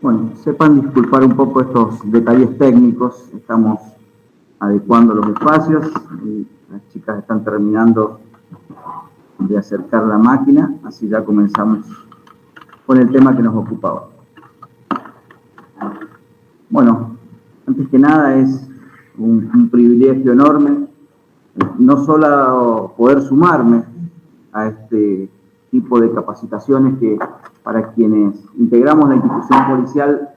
Bueno, sepan disculpar un poco estos detalles técnicos, estamos adecuando los espacios y las chicas están terminando de acercar la máquina, así ya comenzamos con el tema que nos ocupaba. Bueno, antes que nada es un privilegio enorme, no solo poder sumarme a este tipo de capacitaciones que para quienes integramos la institución policial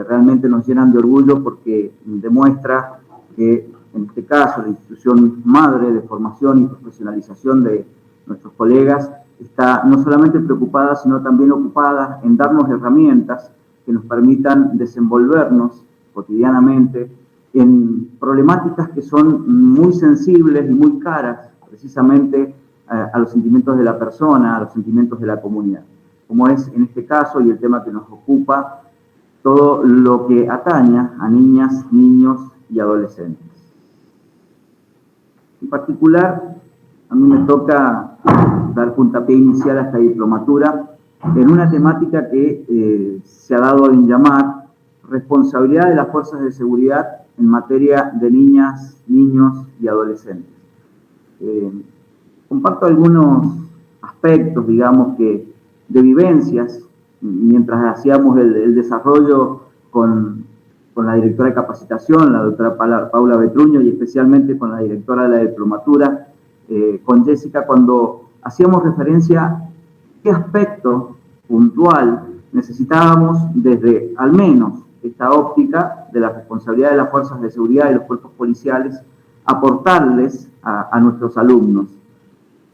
realmente nos llenan de orgullo porque demuestra que en este caso la institución madre de formación y profesionalización de nuestros colegas está no solamente preocupada sino también ocupada en darnos herramientas que nos permitan desenvolvernos cotidianamente en problemáticas que son muy sensibles y muy caras precisamente a los sentimientos de la persona, a los sentimientos de la comunidad, como es en este caso y el tema que nos ocupa, todo lo que ataña a niñas, niños y adolescentes. En particular, a mí me toca dar puntapié inicial a esta diplomatura en una temática que se ha dado en llamar responsabilidad de las fuerzas de seguridad en materia de niñas, niños y adolescentes. Comparto algunos aspectos, digamos, que de vivencias, mientras hacíamos el desarrollo con la directora de capacitación, la doctora Paula Betruño, y especialmente con la directora de la diplomatura, con Jessica, cuando hacíamos referencia a qué aspecto puntual necesitábamos desde, al menos, esta óptica de la responsabilidad de las fuerzas de seguridad y los cuerpos policiales, aportarles a nuestros alumnos.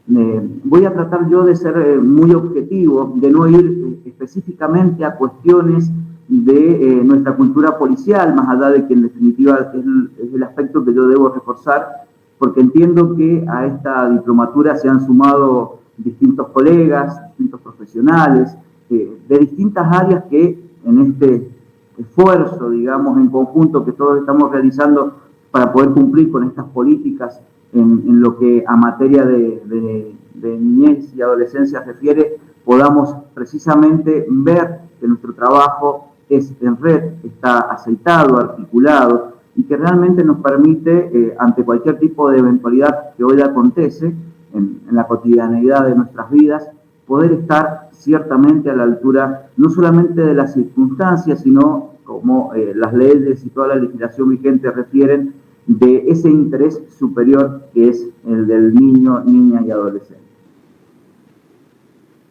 Voy a tratar yo de ser muy objetivo, de no ir específicamente a cuestiones de nuestra cultura policial, más allá de que en definitiva es el aspecto que yo debo reforzar, porque entiendo que a esta diplomatura se han sumado distintos colegas, distintos profesionales, de distintas áreas que en este esfuerzo, digamos, en conjunto que todos estamos realizando para poder cumplir con estas políticas en lo que a materia de niñez y adolescencia refiere, podamos precisamente ver que nuestro trabajo es en red, está aceitado, articulado, y que realmente nos permite, ante cualquier tipo de eventualidad que hoy acontece en la cotidianeidad de nuestras vidas, poder estar ciertamente a la altura no solamente de las circunstancias, sino como las leyes y toda la legislación vigente refieren, de ese interés superior que es el del niño, niña y adolescente.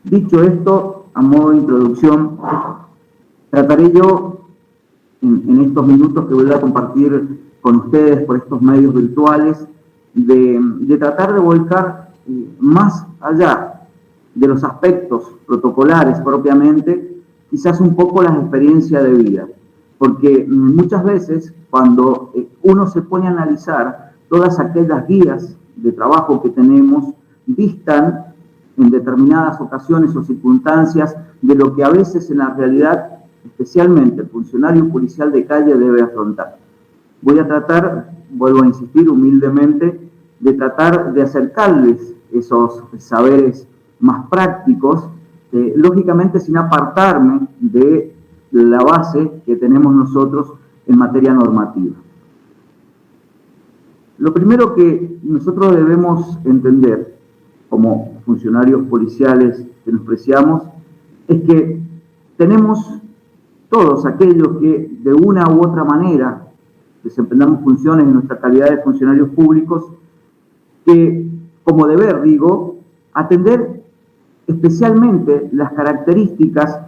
Dicho esto, a modo de introducción, trataré yo en estos minutos que voy a compartir con ustedes por estos medios virtuales de tratar de volcar más allá de los aspectos protocolares propiamente, quizás un poco las experiencias de vida, porque muchas veces cuando uno se pone a analizar todas aquellas guías de trabajo que tenemos, distan en determinadas ocasiones o circunstancias de lo que a veces en la realidad, especialmente el funcionario policial de calle debe afrontar. Voy a tratar, vuelvo a insistir humildemente, de tratar de acercarles esos saberes más prácticos, lógicamente sin apartarme de la base que tenemos nosotros en materia normativa. Lo primero que nosotros debemos entender como funcionarios policiales que nos preciamos es que tenemos todos aquellos que de una u otra manera desempeñamos funciones en nuestra calidad de funcionarios públicos que, como deber, digo, atender especialmente las características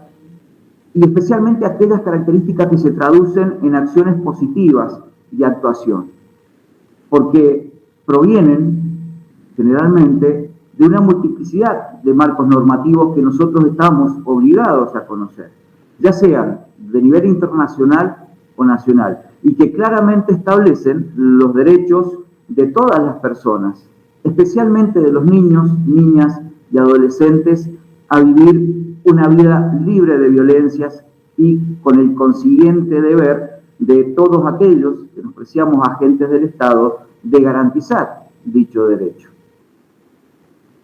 y especialmente aquellas características que se traducen en acciones positivas de actuación, porque provienen generalmente de una multiplicidad de marcos normativos que nosotros estamos obligados a conocer, ya sean de nivel internacional o nacional, y que claramente establecen los derechos de todas las personas, especialmente de los niños, niñas y adolescentes, a vivir una vida libre de violencias y con el consiguiente deber de todos aquellos que nos preciamos agentes del Estado de garantizar dicho derecho.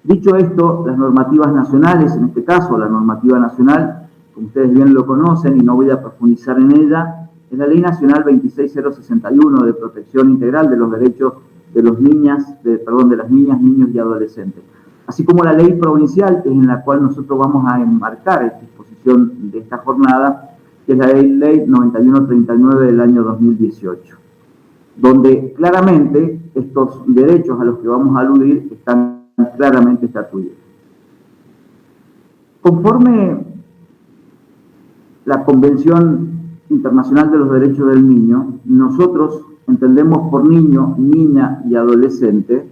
Dicho esto, las normativas nacionales, en este caso la normativa nacional, ustedes bien lo conocen y no voy a profundizar en ella, es la Ley Nacional 26061 de Protección Integral de los Derechos de las niñas, niños y adolescentes. Así como la ley provincial, que es en la cual nosotros vamos a enmarcar esta exposición de esta jornada, que es la ley 9139 del año 2018, donde claramente estos derechos a los que vamos a aludir están claramente estatuidos. Conforme la Convención Internacional de los Derechos del Niño, nosotros entendemos por niño, niña y adolescente,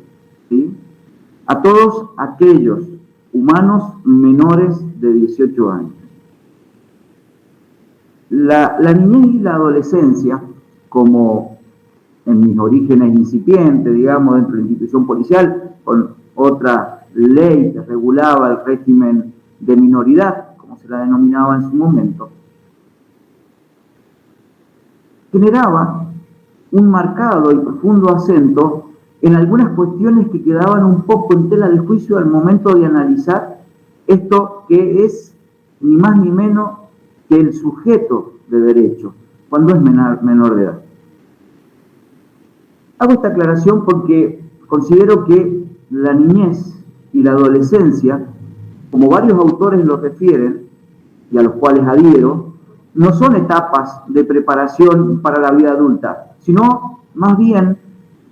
¿sí?, a todos aquellos humanos menores de 18 años. La niñez y la adolescencia, como en mis orígenes incipientes, digamos, dentro de la institución policial, con otra ley que regulaba el régimen de minoridad, como se la denominaba en su momento, generaba un marcado y profundo acento en algunas cuestiones que quedaban un poco en tela de juicio al momento de analizar esto que es ni más ni menos que el sujeto de derecho, cuando es menor de edad. Hago esta aclaración porque considero que la niñez y la adolescencia, como varios autores lo refieren, y a los cuales adhiero, no son etapas de preparación para la vida adulta, sino más bien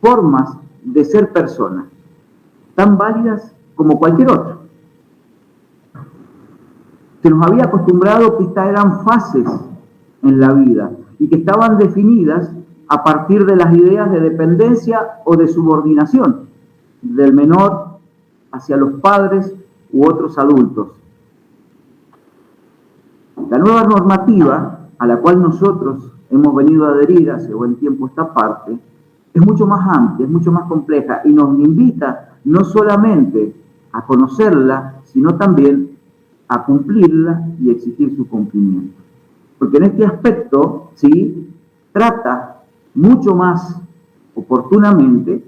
formas de ser personas, tan válidas como cualquier otra. Se nos había acostumbrado que estas eran fases en la vida y que estaban definidas a partir de las ideas de dependencia o de subordinación del menor hacia los padres u otros adultos. La nueva normativa a la cual nosotros hemos venido a adherir hace buen tiempo esta parte es mucho más amplia, es mucho más compleja y nos invita no solamente a conocerla, sino también a cumplirla y exigir su cumplimiento. Porque en este aspecto, ¿sí?, trata mucho más oportunamente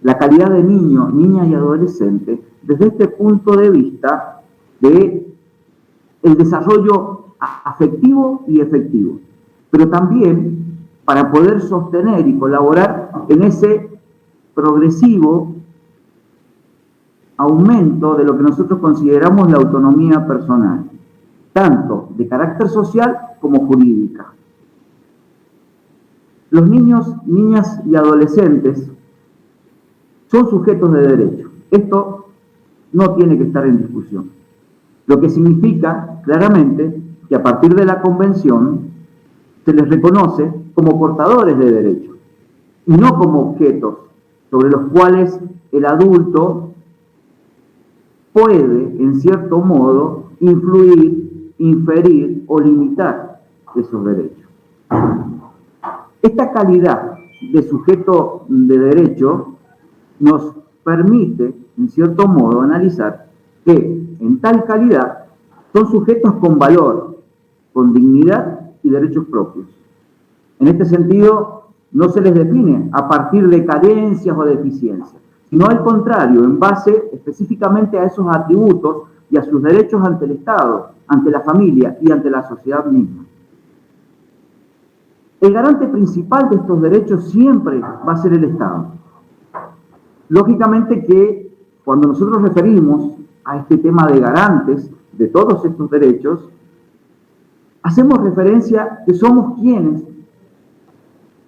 la calidad de niño, niña y adolescente desde este punto de vista de el desarrollo afectivo y efectivo, pero también para poder sostener y colaborar en ese progresivo aumento de lo que nosotros consideramos la autonomía personal, tanto de carácter social como jurídica. Los niños, niñas y adolescentes son sujetos de derecho. Esto no tiene que estar en discusión. Lo que significa claramente que a partir de la Convención se les reconoce como portadores de derechos y no como objetos sobre los cuales el adulto puede, en cierto modo, influir, inferir o limitar esos derechos. Esta calidad de sujeto de derecho nos permite, en cierto modo, analizar que en tal calidad son sujetos con valor, con dignidad y derechos propios. En este sentido, no se les define a partir de carencias o deficiencias, sino al contrario, en base específicamente a esos atributos y a sus derechos ante el Estado, ante la familia y ante la sociedad misma. El garante principal de estos derechos siempre va a ser el Estado. Lógicamente que cuando nosotros referimos a este tema de garantes de todos estos derechos, hacemos referencia que somos quienes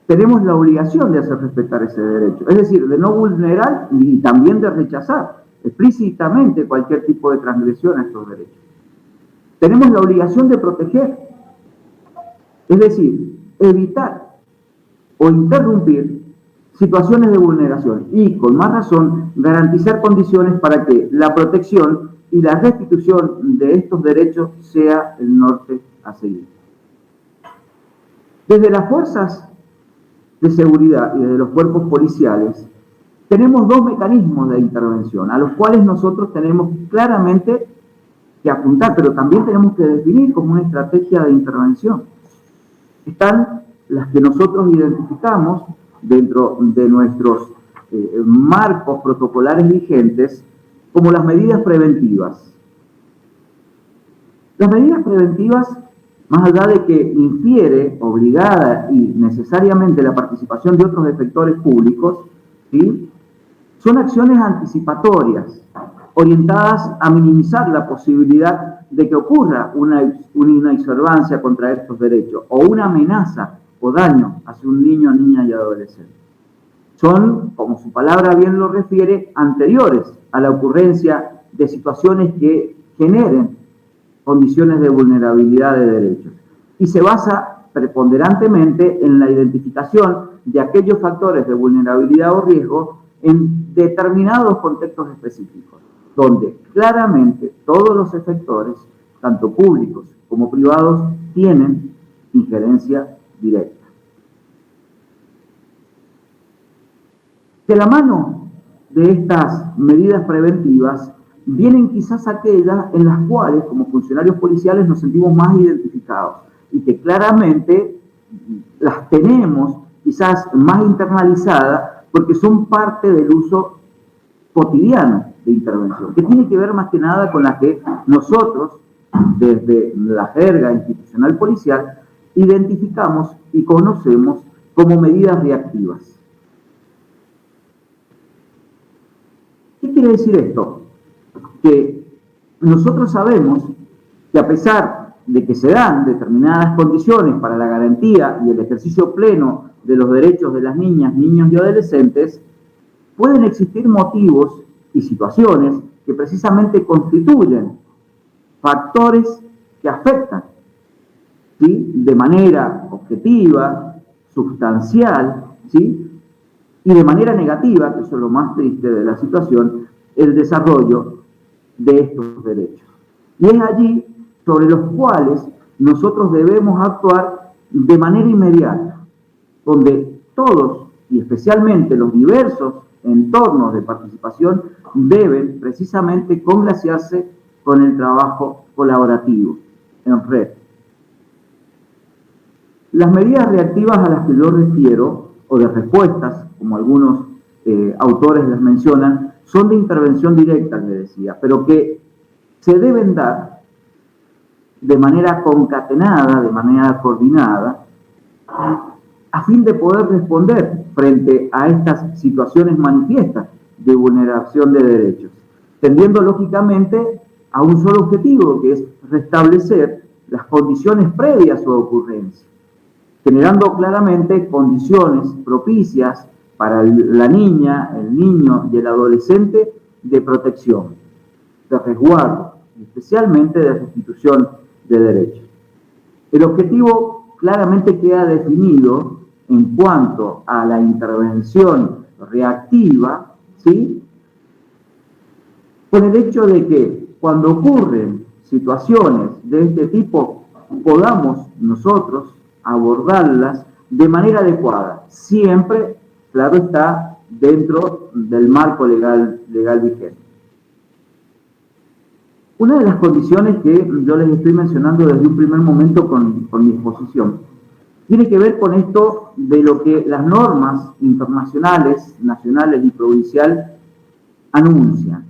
tenemos la obligación de hacer respetar ese derecho, es decir, de no vulnerar y también de rechazar explícitamente cualquier tipo de transgresión a estos derechos. Tenemos la obligación de proteger, es decir, evitar o interrumpir situaciones de vulneración y, con más razón, garantizar condiciones para que la protección y la restitución de estos derechos sea el norte a seguir. Desde las fuerzas de seguridad y desde los cuerpos policiales, tenemos dos mecanismos de intervención a los cuales nosotros tenemos claramente que apuntar, pero también tenemos que definir como una estrategia de intervención. Están las que nosotros identificamos dentro de nuestros marcos protocolares vigentes como las medidas preventivas. Las medidas preventivas, más allá de que infiere obligada y necesariamente la participación de otros efectores públicos, ¿sí?, son acciones anticipatorias, orientadas a minimizar la posibilidad de que ocurra una inobservancia contra estos derechos o una amenaza o daño hacia un niño, niña y adolescente. Son, como su palabra bien lo refiere, anteriores a la ocurrencia de situaciones que generen condiciones de vulnerabilidad de derechos y se basa preponderantemente en la identificación de aquellos factores de vulnerabilidad o riesgo en determinados contextos específicos, donde claramente todos los efectores, tanto públicos como privados, tienen injerencia directa. De la mano de estas medidas preventivas vienen quizás aquellas en las cuales, como funcionarios policiales, nos sentimos más identificados y que claramente las tenemos quizás más internalizadas porque son parte del uso cotidiano de intervención, que tiene que ver más que nada con la que nosotros, desde la jerga institucional policial, identificamos y conocemos como medidas reactivas. ¿Qué quiere decir esto? Que nosotros sabemos que a pesar de que se dan determinadas condiciones para la garantía y el ejercicio pleno de los derechos de las niñas, niños y adolescentes, pueden existir motivos y situaciones que precisamente constituyen factores que afectan, ¿sí?, de manera objetiva, sustancial, ¿sí?, y de manera negativa, que eso es lo más triste de la situación, el desarrollo de estos derechos. Y es allí sobre los cuales nosotros debemos actuar de manera inmediata, donde todos, y especialmente los diversos entornos de participación, deben precisamente congraciarse con el trabajo colaborativo en red. Las medidas reactivas a las que yo refiero, o de respuestas, como algunos autores les mencionan, son de intervención directa, les decía, pero que se deben dar de manera concatenada, de manera coordinada, a fin de poder responder frente a estas situaciones manifiestas de vulneración de derechos, tendiendo lógicamente a un solo objetivo, que es restablecer las condiciones previas a su ocurrencia, generando claramente condiciones propicias para la niña, el niño y el adolescente de protección, de resguardo, especialmente de restitución de derechos. El objetivo claramente queda definido en cuanto a la intervención reactiva, ¿sí?, con el hecho de que cuando ocurren situaciones de este tipo podamos nosotros abordarlas de manera adecuada, siempre, claro está, dentro del marco legal vigente. Una de las condiciones que yo les estoy mencionando desde un primer momento con mi exposición tiene que ver con esto de lo que las normas internacionales, nacionales y provinciales anuncian,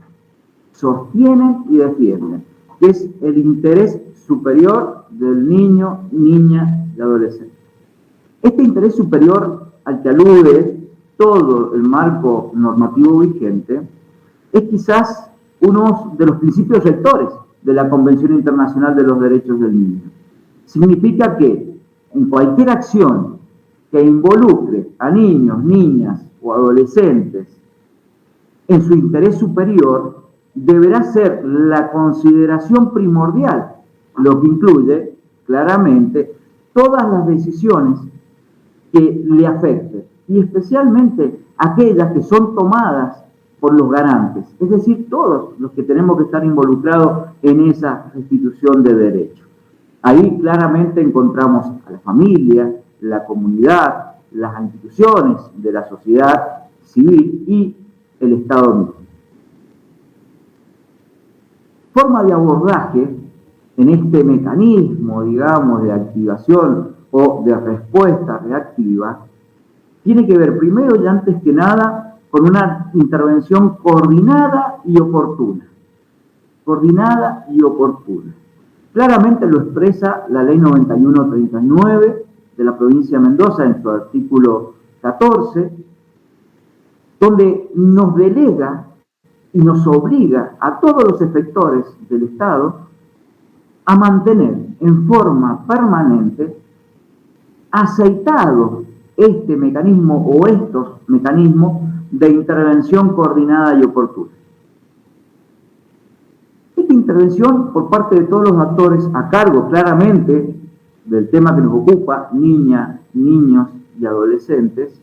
sostienen y defienden, que es el interés superior del niño, niña y adolescente. Este interés superior al que alude todo el marco normativo vigente es quizás uno de los principios rectores de la Convención Internacional de los Derechos del Niño. Significa que en cualquier acción que involucre a niños, niñas o adolescentes en su interés superior, deberá ser la consideración primordial, lo que incluye claramente todas las decisiones que le afecten, y especialmente aquellas que son tomadas por los garantes, es decir, todos los que tenemos que estar involucrados en esa restitución de derechos. Ahí claramente encontramos a la familia, la comunidad, las instituciones de la sociedad civil y el Estado mismo. Forma de abordaje en este mecanismo, digamos, de activación o de respuesta reactiva, tiene que ver primero y antes que nada con una intervención coordinada y oportuna. Coordinada y oportuna. Claramente lo expresa la Ley 9139 de la provincia de Mendoza en su artículo 14, donde nos delega y nos obliga a todos los efectores del Estado a mantener en forma permanente aceitado este mecanismo o estos mecanismos de intervención coordinada y oportuna. Esta intervención por parte de todos los actores a cargo claramente del tema que nos ocupa, niñas, niños y adolescentes,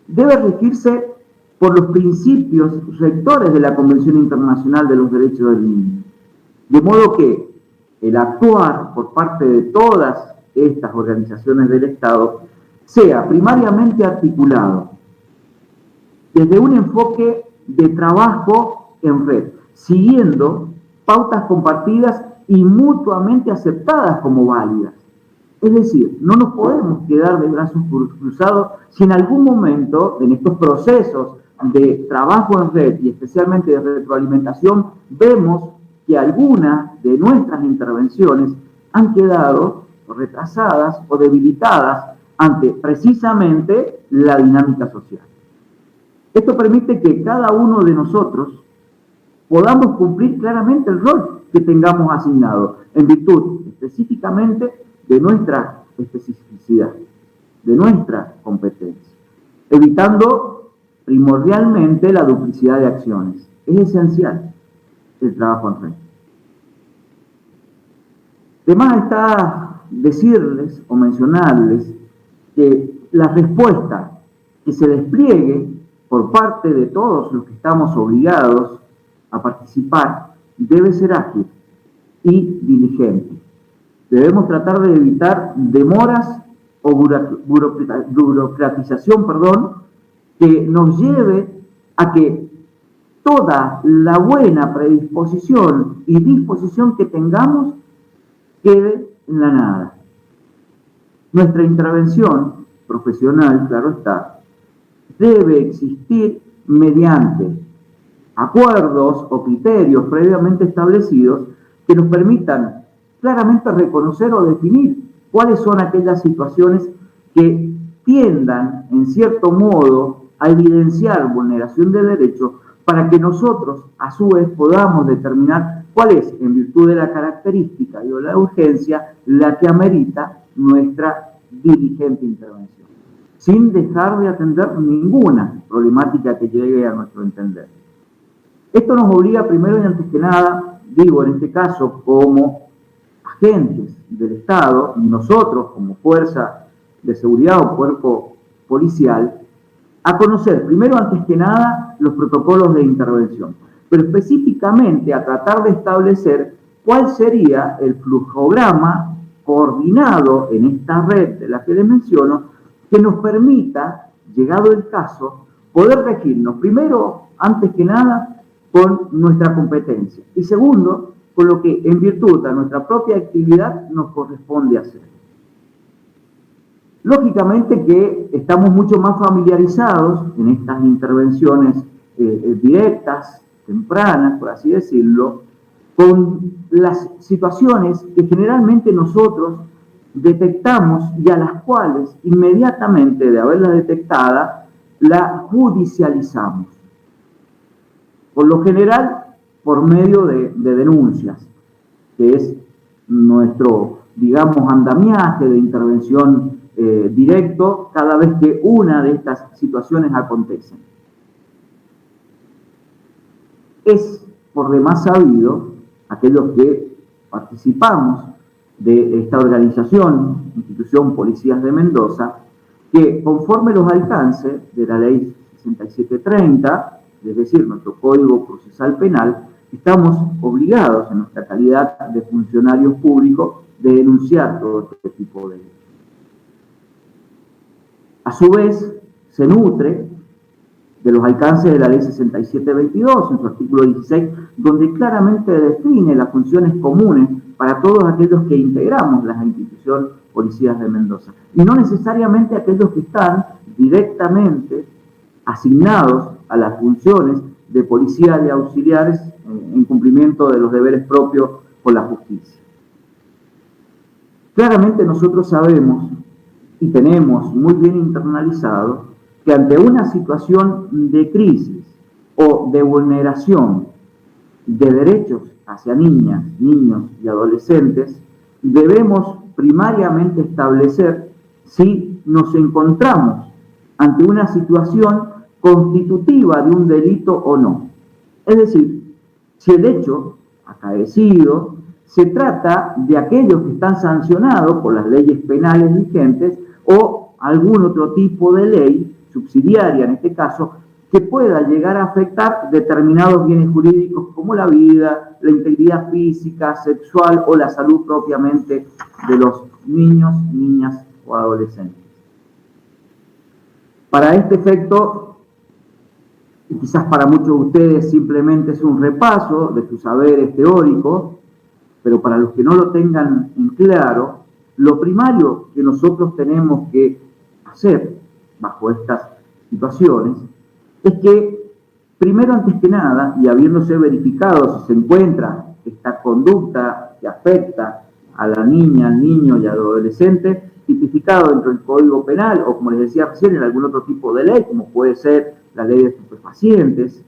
debe regirse por los principios rectores de la Convención Internacional de los Derechos del Niño. De modo que el actuar por parte de todas estas organizaciones del Estado sea primariamente articulado desde un enfoque de trabajo en red, siguiendo pautas compartidas y mutuamente aceptadas como válidas. Es decir, no nos podemos quedar de brazos cruzados si en algún momento en estos procesos de trabajo en red y especialmente de retroalimentación vemos que algunas de nuestras intervenciones han quedado retrasadas o debilitadas ante precisamente la dinámica social. Esto permite que cada uno de nosotros podamos cumplir claramente el rol que tengamos asignado en virtud específicamente de nuestra especificidad, de nuestra competencia, evitando primordialmente la duplicidad de acciones. Es esencial el trabajo en red. De más está decirles o mencionarles que la respuesta que se despliegue por parte de todos los que estamos obligados a participar debe ser ágil y diligente. Debemos tratar de evitar demoras o burocratización, que nos lleve a que toda la buena predisposición y disposición que tengamos quede en la nada. Nuestra intervención profesional, claro está, debe existir mediante acuerdos o criterios previamente establecidos que nos permitan claramente reconocer o definir cuáles son aquellas situaciones que tiendan, en cierto modo, a evidenciar vulneración de derechos para que nosotros, a su vez, podamos determinar cuál es, en virtud de la característica y de la urgencia, la que amerita nuestra diligente intervención, sin dejar de atender ninguna problemática que llegue a nuestro entender. Esto nos obliga primero y antes que nada, digo en este caso, como agentes del Estado, y nosotros como fuerza de seguridad o cuerpo policial, a conocer primero antes que nada los protocolos de intervención, pero específicamente a tratar de establecer cuál sería el flujograma coordinado en esta red de la que les menciono, que nos permita, llegado el caso, poder regirnos primero, antes que nada, con nuestra competencia y segundo, con lo que en virtud de nuestra propia actividad nos corresponde hacer. Lógicamente que estamos mucho más familiarizados en estas intervenciones directas, tempranas, por así decirlo, con las situaciones que generalmente nosotros detectamos y a las cuales inmediatamente de haberla detectada, la judicializamos. Por lo general, por medio de denuncias, que es nuestro, digamos, andamiaje de intervención directo cada vez que una de estas situaciones acontece. Es por demás sabido, aquellos que participamos de esta organización, Institución Policías de Mendoza, que conforme los alcances de la Ley 6730, es decir, nuestro Código Procesal Penal, estamos obligados en nuestra calidad de funcionarios públicos de denunciar todo este tipo de hechos. A su vez, se nutre de los alcances de la Ley 6722, en su artículo 16, donde claramente define las funciones comunes para todos aquellos que integramos las instituciones policías de Mendoza, y no necesariamente aquellos que están directamente asignados a las funciones de policía de auxiliares en cumplimiento de los deberes propios por la justicia. Claramente nosotros sabemos y tenemos muy bien internalizado que ante una situación de crisis o de vulneración de derechos hacia niñas, niños y adolescentes, debemos primariamente establecer si nos encontramos ante una situación constitutiva de un delito o no. Es decir, si el hecho acaecido se trata de aquellos que están sancionados por las leyes penales vigentes o algún otro tipo de ley, subsidiaria en este caso, que pueda llegar a afectar determinados bienes jurídicos como la vida, la integridad física, sexual o la salud propiamente de los niños, niñas o adolescentes. Para este efecto, y quizás para muchos de ustedes simplemente es un repaso de sus saberes teóricos, pero para los que no lo tengan en claro, lo primario que nosotros tenemos que hacer bajo estas situaciones es que, primero, antes que nada, y habiéndose verificado si se encuentra esta conducta que afecta a la niña, al niño y al adolescente, tipificado dentro del Código Penal, o como les decía recién, en algún otro tipo de ley, como puede ser la ley de estupefacientes,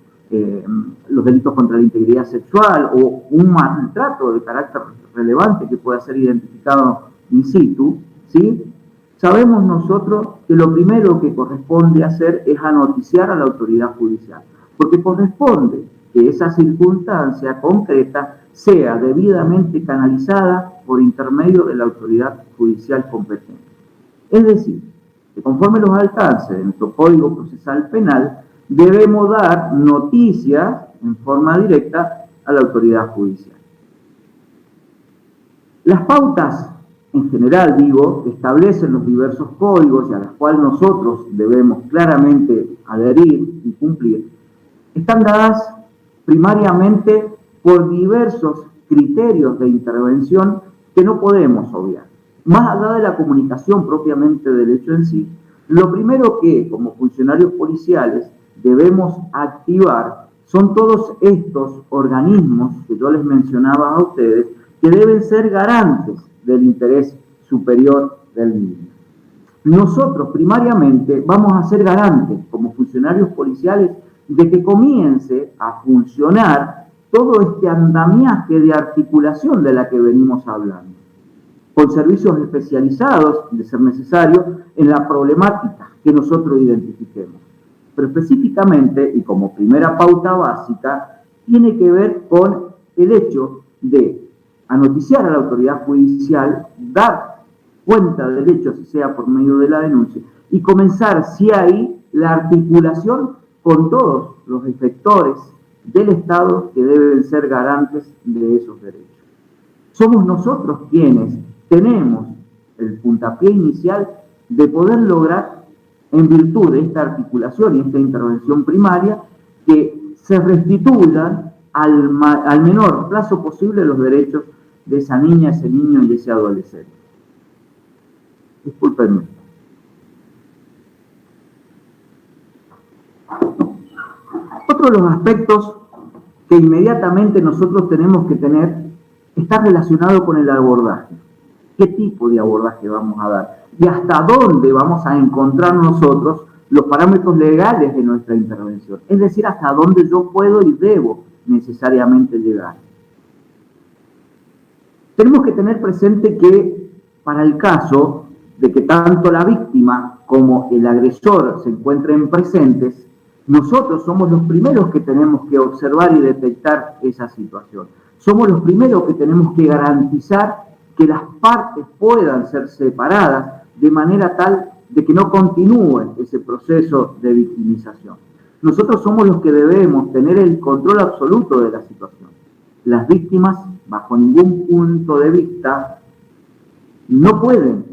los delitos contra la integridad sexual o un maltrato de carácter relevante que pueda ser identificado in situ, ¿sí? Sabemos nosotros que lo primero que corresponde hacer es anoticiar a la autoridad judicial, porque corresponde que esa circunstancia concreta sea debidamente canalizada por intermedio de la autoridad judicial competente. Es decir, que conforme los alcances de nuestro Código Procesal Penal, debemos dar noticias en forma directa a la autoridad judicial. Las pautas, en general, que establecen los diversos códigos y a las cuales nosotros debemos claramente adherir y cumplir, están dadas primariamente por diversos criterios de intervención que no podemos obviar. Más allá de la comunicación propiamente del hecho en sí, lo primero que, como funcionarios policiales, debemos activar son todos estos organismos que yo les mencionaba a ustedes, que deben ser garantes del interés superior del niño. Nosotros, primariamente, vamos a ser garantes, como funcionarios policiales, de que comience a funcionar todo este andamiaje de articulación de la que venimos hablando, con servicios especializados, de ser necesario, en la problemática que nosotros identifiquemos. Pero específicamente, y como primera pauta básica, tiene que ver con el hecho de anoticiar a la autoridad judicial, dar cuenta del hecho, si sea por medio de la denuncia, y comenzar, si hay, la articulación con todos los efectores del Estado que deben ser garantes de esos derechos. Somos nosotros quienes tenemos el puntapié inicial de poder lograr, en virtud de esta articulación y esta intervención primaria, que se restituyan al menor plazo posible los derechos de esa niña, ese niño y ese adolescente. Discúlpenme. Otro de los aspectos que inmediatamente nosotros tenemos que tener está relacionado con el abordaje. ¿Qué tipo de abordaje vamos a dar? Y hasta dónde vamos a encontrar nosotros los parámetros legales de nuestra intervención. Es decir, hasta dónde yo puedo y debo necesariamente llegar. Tenemos que tener presente que para el caso de que tanto la víctima como el agresor se encuentren presentes, nosotros somos los primeros que tenemos que observar y detectar esa situación. Somos los primeros que tenemos que garantizar que las partes puedan ser separadas de manera tal de que no continúe ese proceso de victimización. Nosotros somos los que debemos tener el control absoluto de la situación. Las víctimas, bajo ningún punto de vista, no pueden,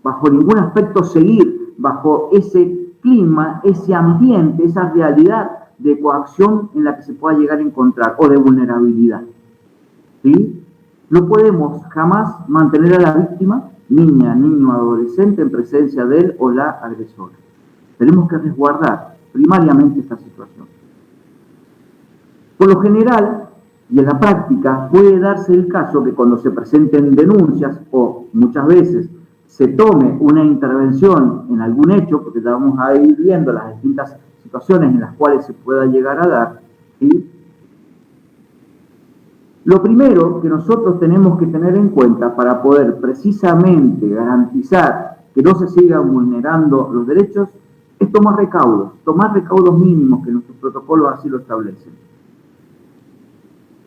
bajo ningún aspecto, seguir bajo ese clima, ese ambiente, esa realidad de coacción en la que se pueda llegar a encontrar, o de vulnerabilidad. ¿Sí? No podemos jamás mantener a la víctima, niña, niño, adolescente, en presencia de él o la agresora. Tenemos que resguardar primariamente esta situación. Por lo general, Y en la práctica puede darse el caso que cuando se presenten denuncias o muchas veces se tome una intervención en algún hecho, porque ya vamos a ir viendo las distintas situaciones en las cuales se pueda llegar a dar, ¿sí? Lo primero que nosotros tenemos que tener en cuenta para poder precisamente garantizar que no se sigan vulnerando los derechos es tomar recaudos mínimos que nuestros protocolos así lo establecen.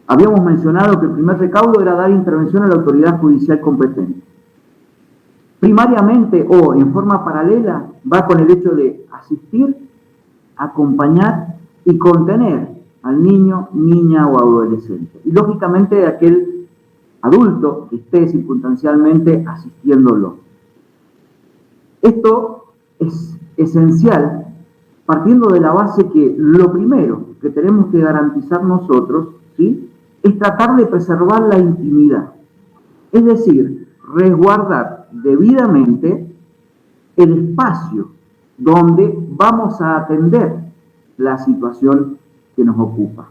Habíamos mencionado que el primer recaudo era dar intervención a la autoridad judicial competente. Primariamente o en forma paralela va con el hecho de asistir, acompañar y contener al niño, niña o adolescente. Y lógicamente aquel adulto que esté circunstancialmente asistiéndolo. Esto es esencial partiendo de la base que lo primero que tenemos que garantizar nosotros, ¿sí?, es tratar de preservar la intimidad. Es decir, resguardar debidamente el espacio donde vamos a atender la situación que nos ocupa,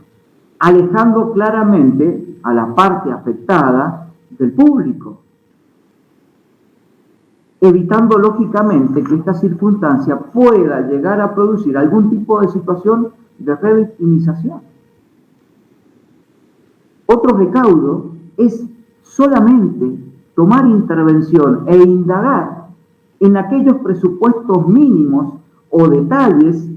alejando claramente a la parte afectada del público, evitando lógicamente que esta circunstancia pueda llegar a producir algún tipo de situación de revictimización. Otro recaudo es solamente tomar intervención e indagar en aquellos presupuestos mínimos o detalles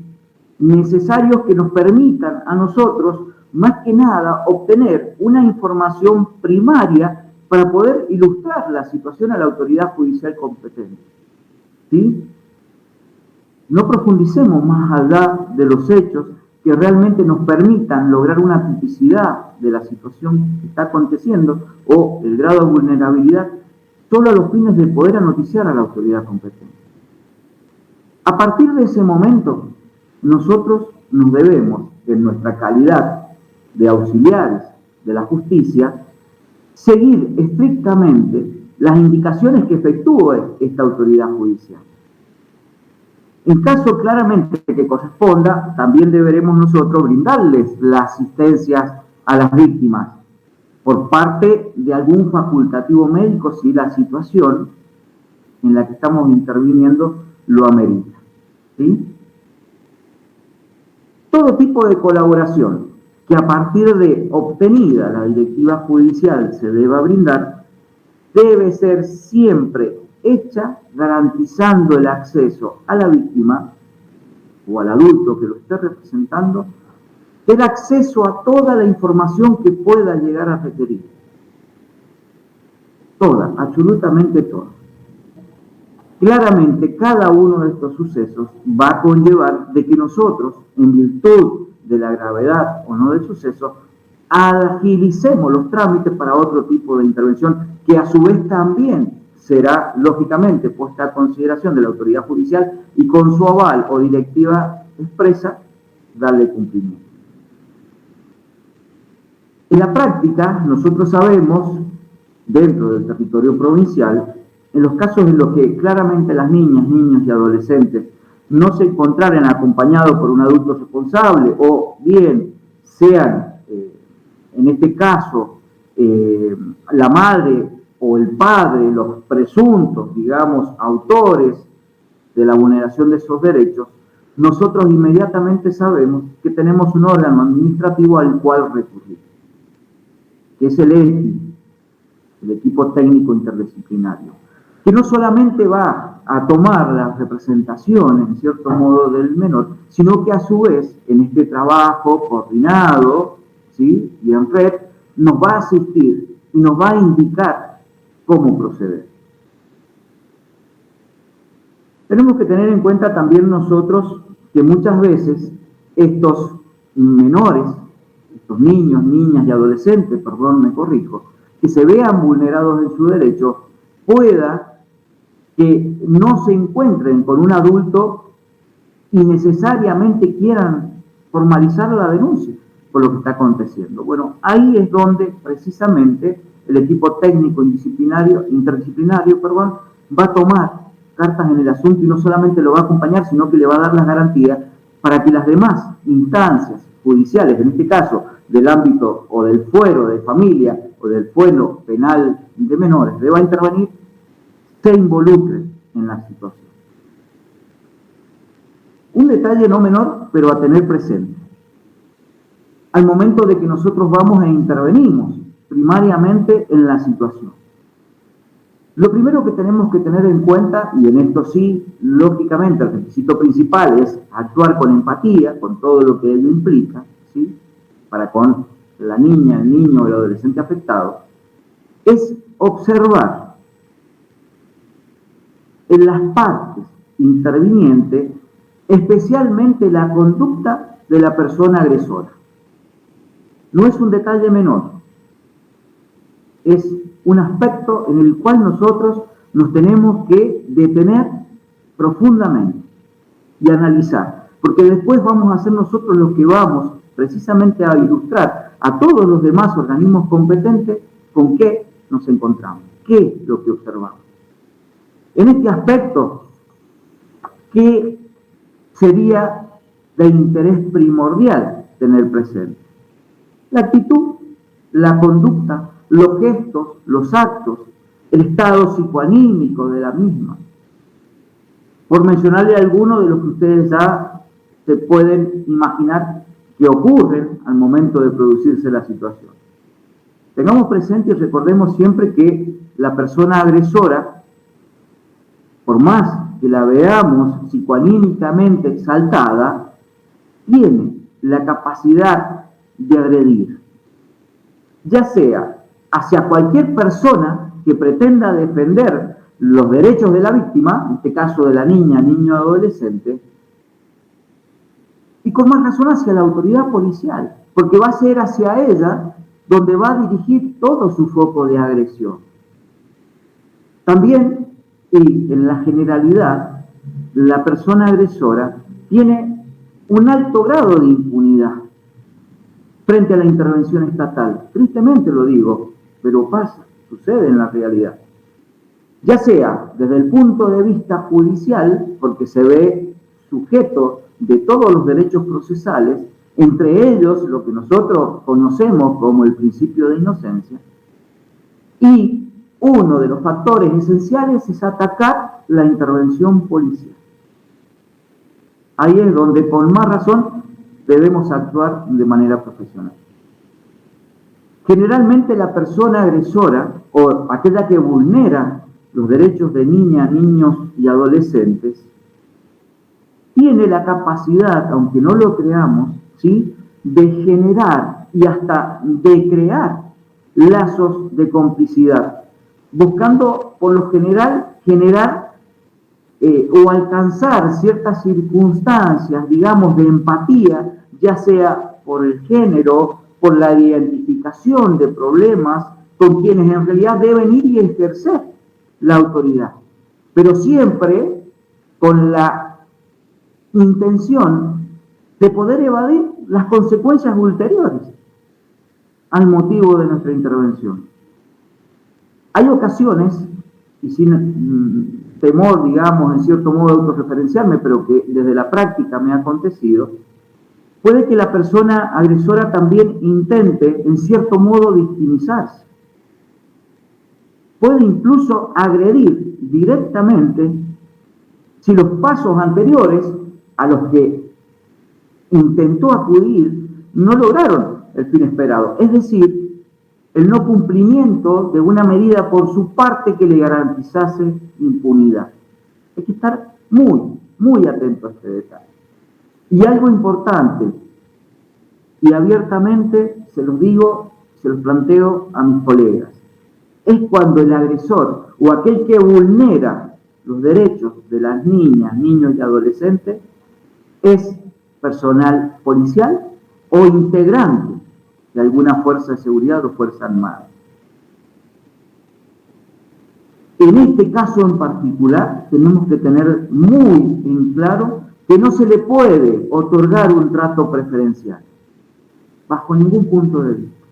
necesarios que nos permitan a nosotros, más que nada, obtener una información primaria para poder ilustrar la situación a la autoridad judicial competente. ¿Sí? No profundicemos más allá de los hechos que realmente nos permitan lograr una tipicidad de la situación que está aconteciendo o el grado de vulnerabilidad, solo a los fines de poder noticiar a la autoridad competente. A partir de ese momento, nosotros nos debemos, en nuestra calidad de auxiliares de la justicia, seguir estrictamente las indicaciones que efectúe esta autoridad judicial. En caso claramente que corresponda, también deberemos nosotros brindarles la asistencia a las víctimas por parte de algún facultativo médico si la situación en la que estamos interviniendo lo amerita. ¿Sí? Todo tipo de colaboración que a partir de obtenida la directiva judicial se deba brindar, debe ser siempre hecha garantizando el acceso a la víctima o al adulto que lo esté representando, el acceso a toda la información que pueda llegar a requerir. Toda, absolutamente toda. Claramente, cada uno de estos sucesos va a conllevar de que nosotros, en virtud de la gravedad o no del suceso, agilicemos los trámites para otro tipo de intervención que a su vez también será, lógicamente, puesta a consideración de la autoridad judicial y con su aval o directiva expresa, darle cumplimiento. En la práctica, nosotros sabemos, dentro del territorio provincial, en los casos en los que claramente las niñas, niños y adolescentes no se encontraren acompañados por un adulto responsable o bien sean, en este caso, la madre o el padre, los presuntos, digamos, autores de la vulneración de esos derechos, nosotros inmediatamente sabemos que tenemos un órgano administrativo al cual recurrir, que es el ETI, el equipo técnico interdisciplinario, que no solamente va a tomar la representación, en cierto modo, del menor, sino que a su vez, en este trabajo coordinado, ¿sí?, y en red, nos va a asistir y nos va a indicar cómo proceder. Tenemos que tener en cuenta también nosotros que muchas veces estos menores, estos niños, niñas y adolescentes, perdón, me corrijo, que se vean vulnerados en su derecho, pueda que no se encuentren con un adulto y necesariamente quieran formalizar la denuncia por lo que está aconteciendo. Bueno, ahí es donde precisamente el equipo técnico interdisciplinario, va a tomar cartas en el asunto y no solamente lo va a acompañar, sino que le va a dar las garantías para que las demás instancias judiciales, en este caso del ámbito o del fuero de familia o del fuero penal de menores, deba intervenir, se involucren en la situación. Un detalle no menor, pero a tener presente. Al momento de que nosotros vamos e intervenimos primariamente en la situación. Lo primero que tenemos que tener en cuenta, y en esto sí, lógicamente, el requisito principal es actuar con empatía, con todo lo que ello implica, ¿sí? Para con la niña, el niño o el adolescente afectado, es observar en las partes intervinientes, especialmente la conducta de la persona agresora. No es un detalle menor, es un aspecto en el cual nosotros nos tenemos que detener profundamente y analizar, porque después vamos a ser nosotros los que vamos precisamente a ilustrar a todos los demás organismos competentes con qué nos encontramos, qué es lo que observamos. En este aspecto, ¿qué sería de interés primordial tener presente? La actitud, la conducta, los gestos, los actos, el estado psicoanímico de la misma. Por mencionarle algunos de los que ustedes ya se pueden imaginar que ocurren al momento de producirse la situación. Tengamos presente y recordemos siempre que la persona agresora, por más que la veamos psicoanímicamente exaltada, tiene la capacidad de agredir, ya sea hacia cualquier persona que pretenda defender los derechos de la víctima, en este caso de la niña, niño, adolescente, y con más razón hacia la autoridad policial, porque va a ser hacia ella donde va a dirigir todo su foco de agresión. También, y en la generalidad, la persona agresora tiene un alto grado de impunidad frente a la intervención estatal. Tristemente lo digo, pero pasa, sucede en la realidad. Ya sea desde el punto de vista judicial, porque se ve sujeto de todos los derechos procesales, entre ellos lo que nosotros conocemos como el principio de inocencia, y uno de los factores esenciales es atacar la intervención policial. Ahí es donde con más razón debemos actuar de manera profesional. Generalmente la persona agresora o aquella que vulnera los derechos de niñas, niños y adolescentes tiene la capacidad, aunque no lo creamos, ¿sí?, de generar y hasta de crear lazos de complicidad, buscando por lo general generar o alcanzar ciertas circunstancias, digamos, de empatía, ya sea por el género, por la identificación de problemas con quienes en realidad deben ir y ejercer la autoridad, pero siempre con la intención de poder evadir las consecuencias ulteriores al motivo de nuestra intervención. Hay ocasiones, y sin temor, digamos, en cierto modo autorreferenciarme, pero que desde la práctica me ha acontecido, puede que la persona agresora también intente, en cierto modo, victimizarse. Puede incluso agredir directamente si los pasos anteriores a los que intentó acudir no lograron el fin esperado. Es decir, el no cumplimiento de una medida por su parte que le garantizase impunidad. Hay que estar muy, muy atento a este detalle. Y algo importante, y abiertamente se los digo, se los planteo a mis colegas, es cuando el agresor o aquel que vulnera los derechos de las niñas, niños y adolescentes es personal policial o integrante de alguna fuerza de seguridad o fuerza armada. En este caso en particular tenemos que tener muy en claro que no se le puede otorgar un trato preferencial, bajo ningún punto de vista.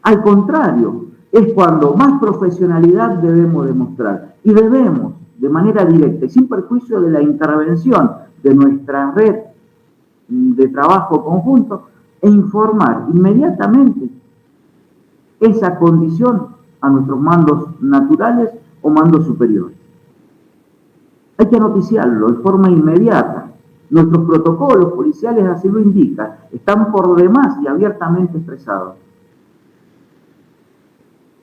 Al contrario, es cuando más profesionalidad debemos demostrar y debemos, de manera directa y sin perjuicio de la intervención de nuestra red de trabajo conjunto e informar inmediatamente esa condición a nuestros mandos naturales o mandos superiores. Hay que noticiarlo de forma inmediata. Nuestros protocolos policiales así lo indican, están por demás y abiertamente expresados.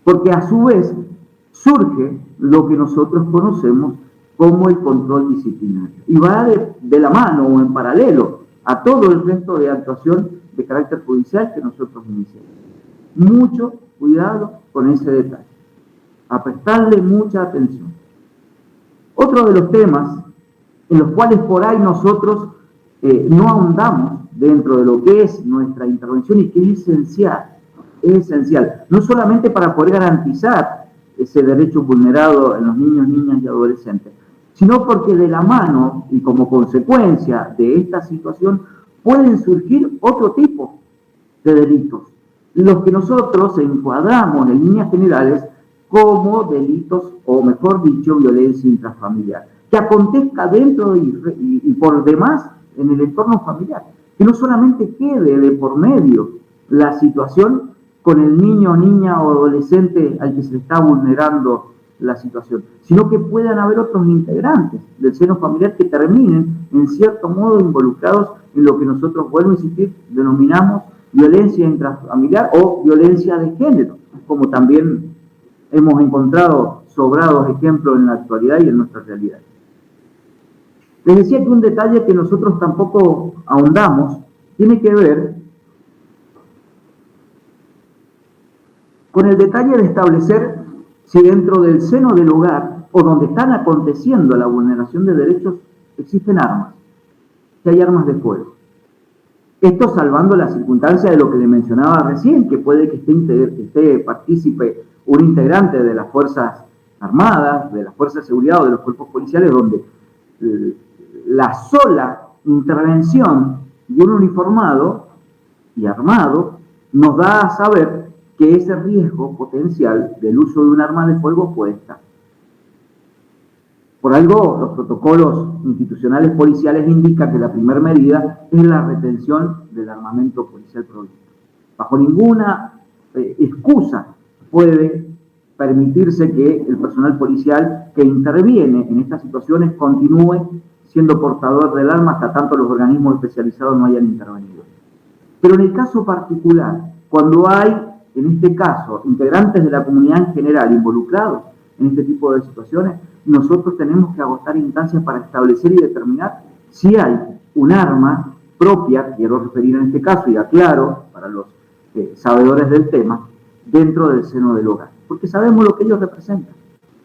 Porque a su vez surge lo que nosotros conocemos como el control disciplinario. Y va de la mano o en paralelo a todo el resto de actuación de carácter judicial que nosotros iniciamos. Mucho cuidado con ese detalle, a prestarle mucha atención. Otro de los temas en los cuales por ahí nosotros no ahondamos dentro de lo que es nuestra intervención y que es esencial, no solamente para poder garantizar ese derecho vulnerado en los niños, niñas y adolescentes, sino porque de la mano y como consecuencia de esta situación pueden surgir otro tipo de delitos, los que nosotros encuadramos en líneas generales como delitos, o mejor dicho, violencia intrafamiliar, que acontezca dentro y por demás en el entorno familiar, que no solamente quede de por medio la situación con el niño, niña o adolescente al que se le está vulnerando la situación, sino que puedan haber otros integrantes del seno familiar que terminen en cierto modo involucrados en lo que nosotros, vuelvo a insistir, denominamos violencia intrafamiliar o violencia de género, como también hemos encontrado sobrados ejemplos en la actualidad y en nuestra realidad. Les decía que un detalle que nosotros tampoco ahondamos tiene que ver con el detalle de establecer si dentro del seno del hogar o donde están aconteciendo la vulneración de derechos existen armas, si hay armas de fuego. Esto salvando la circunstancia de lo que le mencionaba recién, que puede que esté partícipe un integrante de las Fuerzas Armadas, de las Fuerzas de Seguridad o de los cuerpos policiales, donde la sola intervención de un uniformado y armado nos da a saber que ese riesgo potencial del uso de un arma de fuego puede estar. Por algo, los protocolos institucionales policiales indican que la primera medida es la retención del armamento policial prohibido. Bajo ninguna excusa puede permitirse que el personal policial que interviene en estas situaciones continúe siendo portador del arma hasta tanto los organismos especializados no hayan intervenido. Pero en el caso particular, cuando hay, en este caso, integrantes de la comunidad en general involucrados en este tipo de situaciones, nosotros tenemos que agotar instancias para establecer y determinar si hay un arma propia, quiero referir en este caso, y aclaro para los sabedores del tema, dentro del seno del hogar, porque sabemos lo que ellos representan.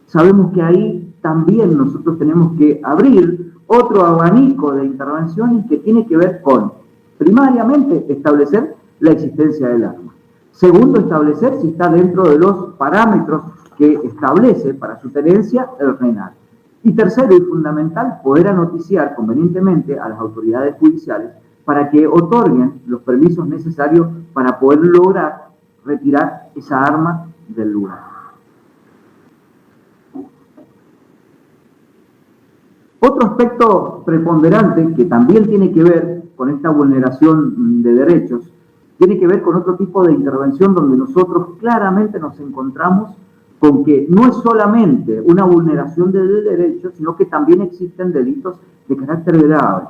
Sabemos que ahí también nosotros tenemos que abrir otro abanico de intervenciones que tiene que ver con, primariamente, establecer la existencia del arma. Segundo, establecer si está dentro de los parámetros que establece para su tenencia el RENAL. Y tercero y fundamental, poder anoticiar convenientemente a las autoridades judiciales para que otorguen los permisos necesarios para poder lograr retirar esa arma del lugar. Otro aspecto preponderante que también tiene que ver con esta vulneración de derechos, tiene que ver con otro tipo de intervención donde nosotros claramente nos encontramos con que no es solamente una vulneración de derechos, sino que también existen delitos de carácter grave,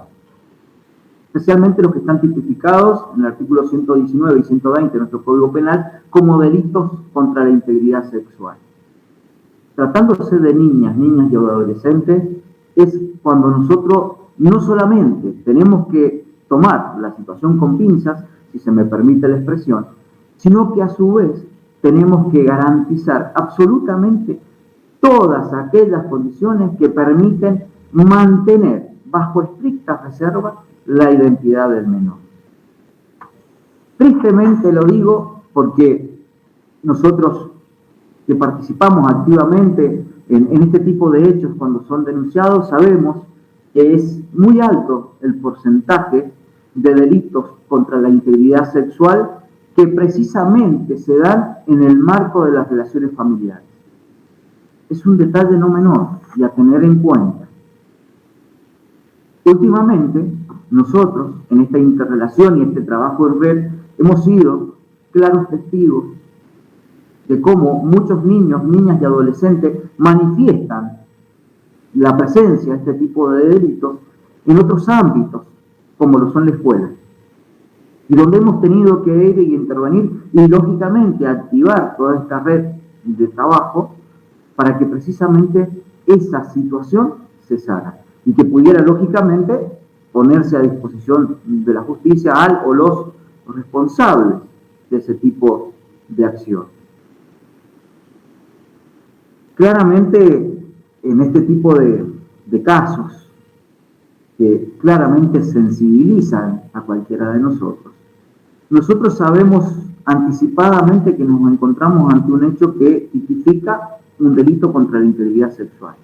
especialmente los que están tipificados en el artículo 119 y 120 de nuestro Código Penal como delitos contra la integridad sexual. Tratándose de niñas, niñas y adolescentes, es cuando nosotros no solamente tenemos que tomar la situación con pinzas, si se me permite la expresión, sino que a su vez tenemos que garantizar absolutamente todas aquellas condiciones que permiten mantener bajo estricta reserva la identidad del menor. Tristemente lo digo porque nosotros que participamos activamente en este tipo de hechos cuando son denunciados, sabemos que es muy alto el porcentaje de delitos contra la integridad sexual que precisamente se dan en el marco de las relaciones familiares. Es un detalle no menor y a tener en cuenta. Últimamente, nosotros, en esta interrelación y este trabajo en red, hemos sido claros testigos de cómo muchos niños, niñas y adolescentes manifiestan la presencia de este tipo de delitos en otros ámbitos, como lo son la escuela, y donde hemos tenido que ir y intervenir y, lógicamente, activar toda esta red de trabajo para que precisamente esa situación cesara y que pudiera, lógicamente, ponerse a disposición de la justicia al o los responsables de ese tipo de acción. Claramente, en este tipo de casos, que claramente sensibilizan a cualquiera de nosotros, nosotros sabemos anticipadamente que nos encontramos ante un hecho que tipifica un delito contra la integridad sexual,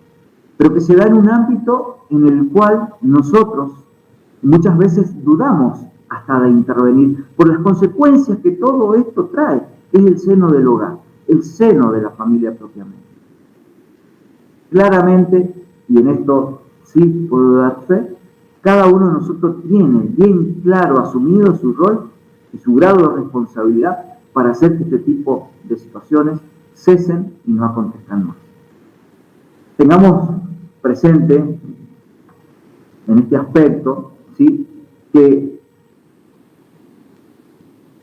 pero que se da en un ámbito en el cual nosotros muchas veces dudamos hasta de intervenir por las consecuencias que todo esto trae, que es el seno del hogar, el seno de la familia propiamente. Claramente, y en esto sí puedo dar fe, cada uno de nosotros tiene bien claro asumido su rol y su grado de responsabilidad para hacer que este tipo de situaciones cesen y no acontezcan más. Tengamos presente en este aspecto, ¿sí?, que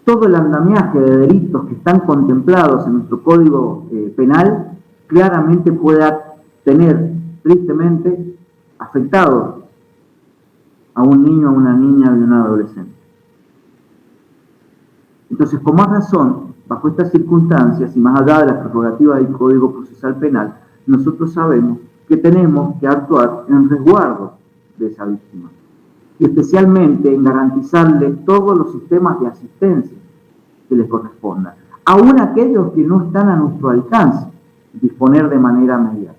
todo el andamiaje de delitos que están contemplados en nuestro Código Penal claramente pueda tener, tristemente, afectado a un niño, a una niña y a un adolescente. Entonces, con más razón, bajo estas circunstancias y más allá de las prerrogativas del Código Procesal Penal, nosotros sabemos que tenemos que actuar en resguardo de esa víctima y especialmente en garantizarle todos los sistemas de asistencia que les correspondan, aún aquellos que no están a nuestro alcance disponer de manera inmediata.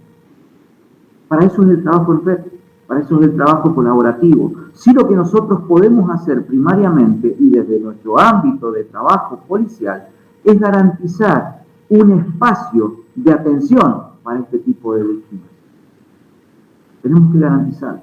Para eso es el trabajo en red, para eso es el trabajo colaborativo. Si lo que nosotros podemos hacer primariamente y desde nuestro ámbito de trabajo policial es garantizar un espacio de atención para este tipo de víctimas. Tenemos que garantizarlo.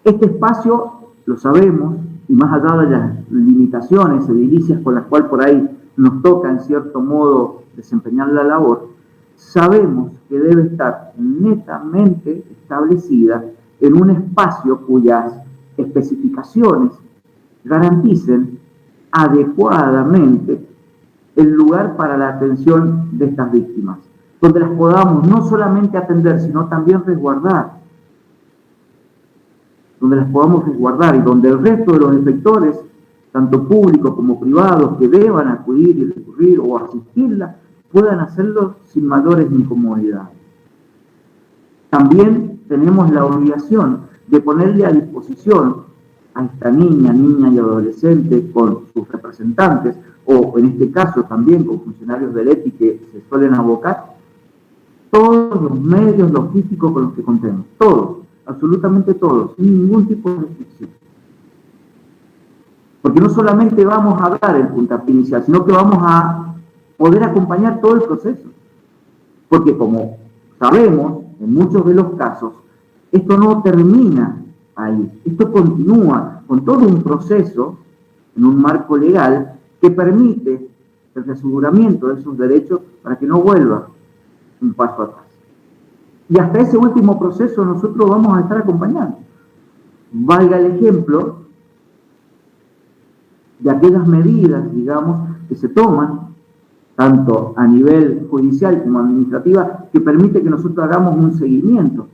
Este espacio, lo sabemos, y más allá de las limitaciones edilicias con las cuales por ahí nos toca en cierto modo desempeñar la labor, sabemos que debe estar netamente establecida en un espacio cuyas especificaciones garanticen adecuadamente el lugar para la atención de estas víctimas, donde las podamos no solamente atender, sino también resguardar, donde las podamos resguardar y donde el resto de los efectores, tanto públicos como privados, que deban acudir y recurrir o asistirla, puedan hacerlo sin mayores incomodidades. También tenemos la obligación de ponerle a disposición a esta niña y adolescente con sus representantes, o en este caso también con funcionarios del ETI que se suelen abocar, todos los medios logísticos con los que contemos, todos, absolutamente todos, sin ningún tipo de restricción. Porque no solamente vamos a dar el puntapié inicial, sino que vamos a poder acompañar todo el proceso. Porque como sabemos, en muchos de los casos, esto no termina ahí. Esto continúa con todo un proceso en un marco legal que permite el reaseguramiento de esos derechos para que no vuelva un paso atrás. Y hasta ese último proceso nosotros vamos a estar acompañando. Valga el ejemplo de aquellas medidas, digamos, que se toman, tanto a nivel judicial como administrativa, que permite que nosotros hagamos un seguimiento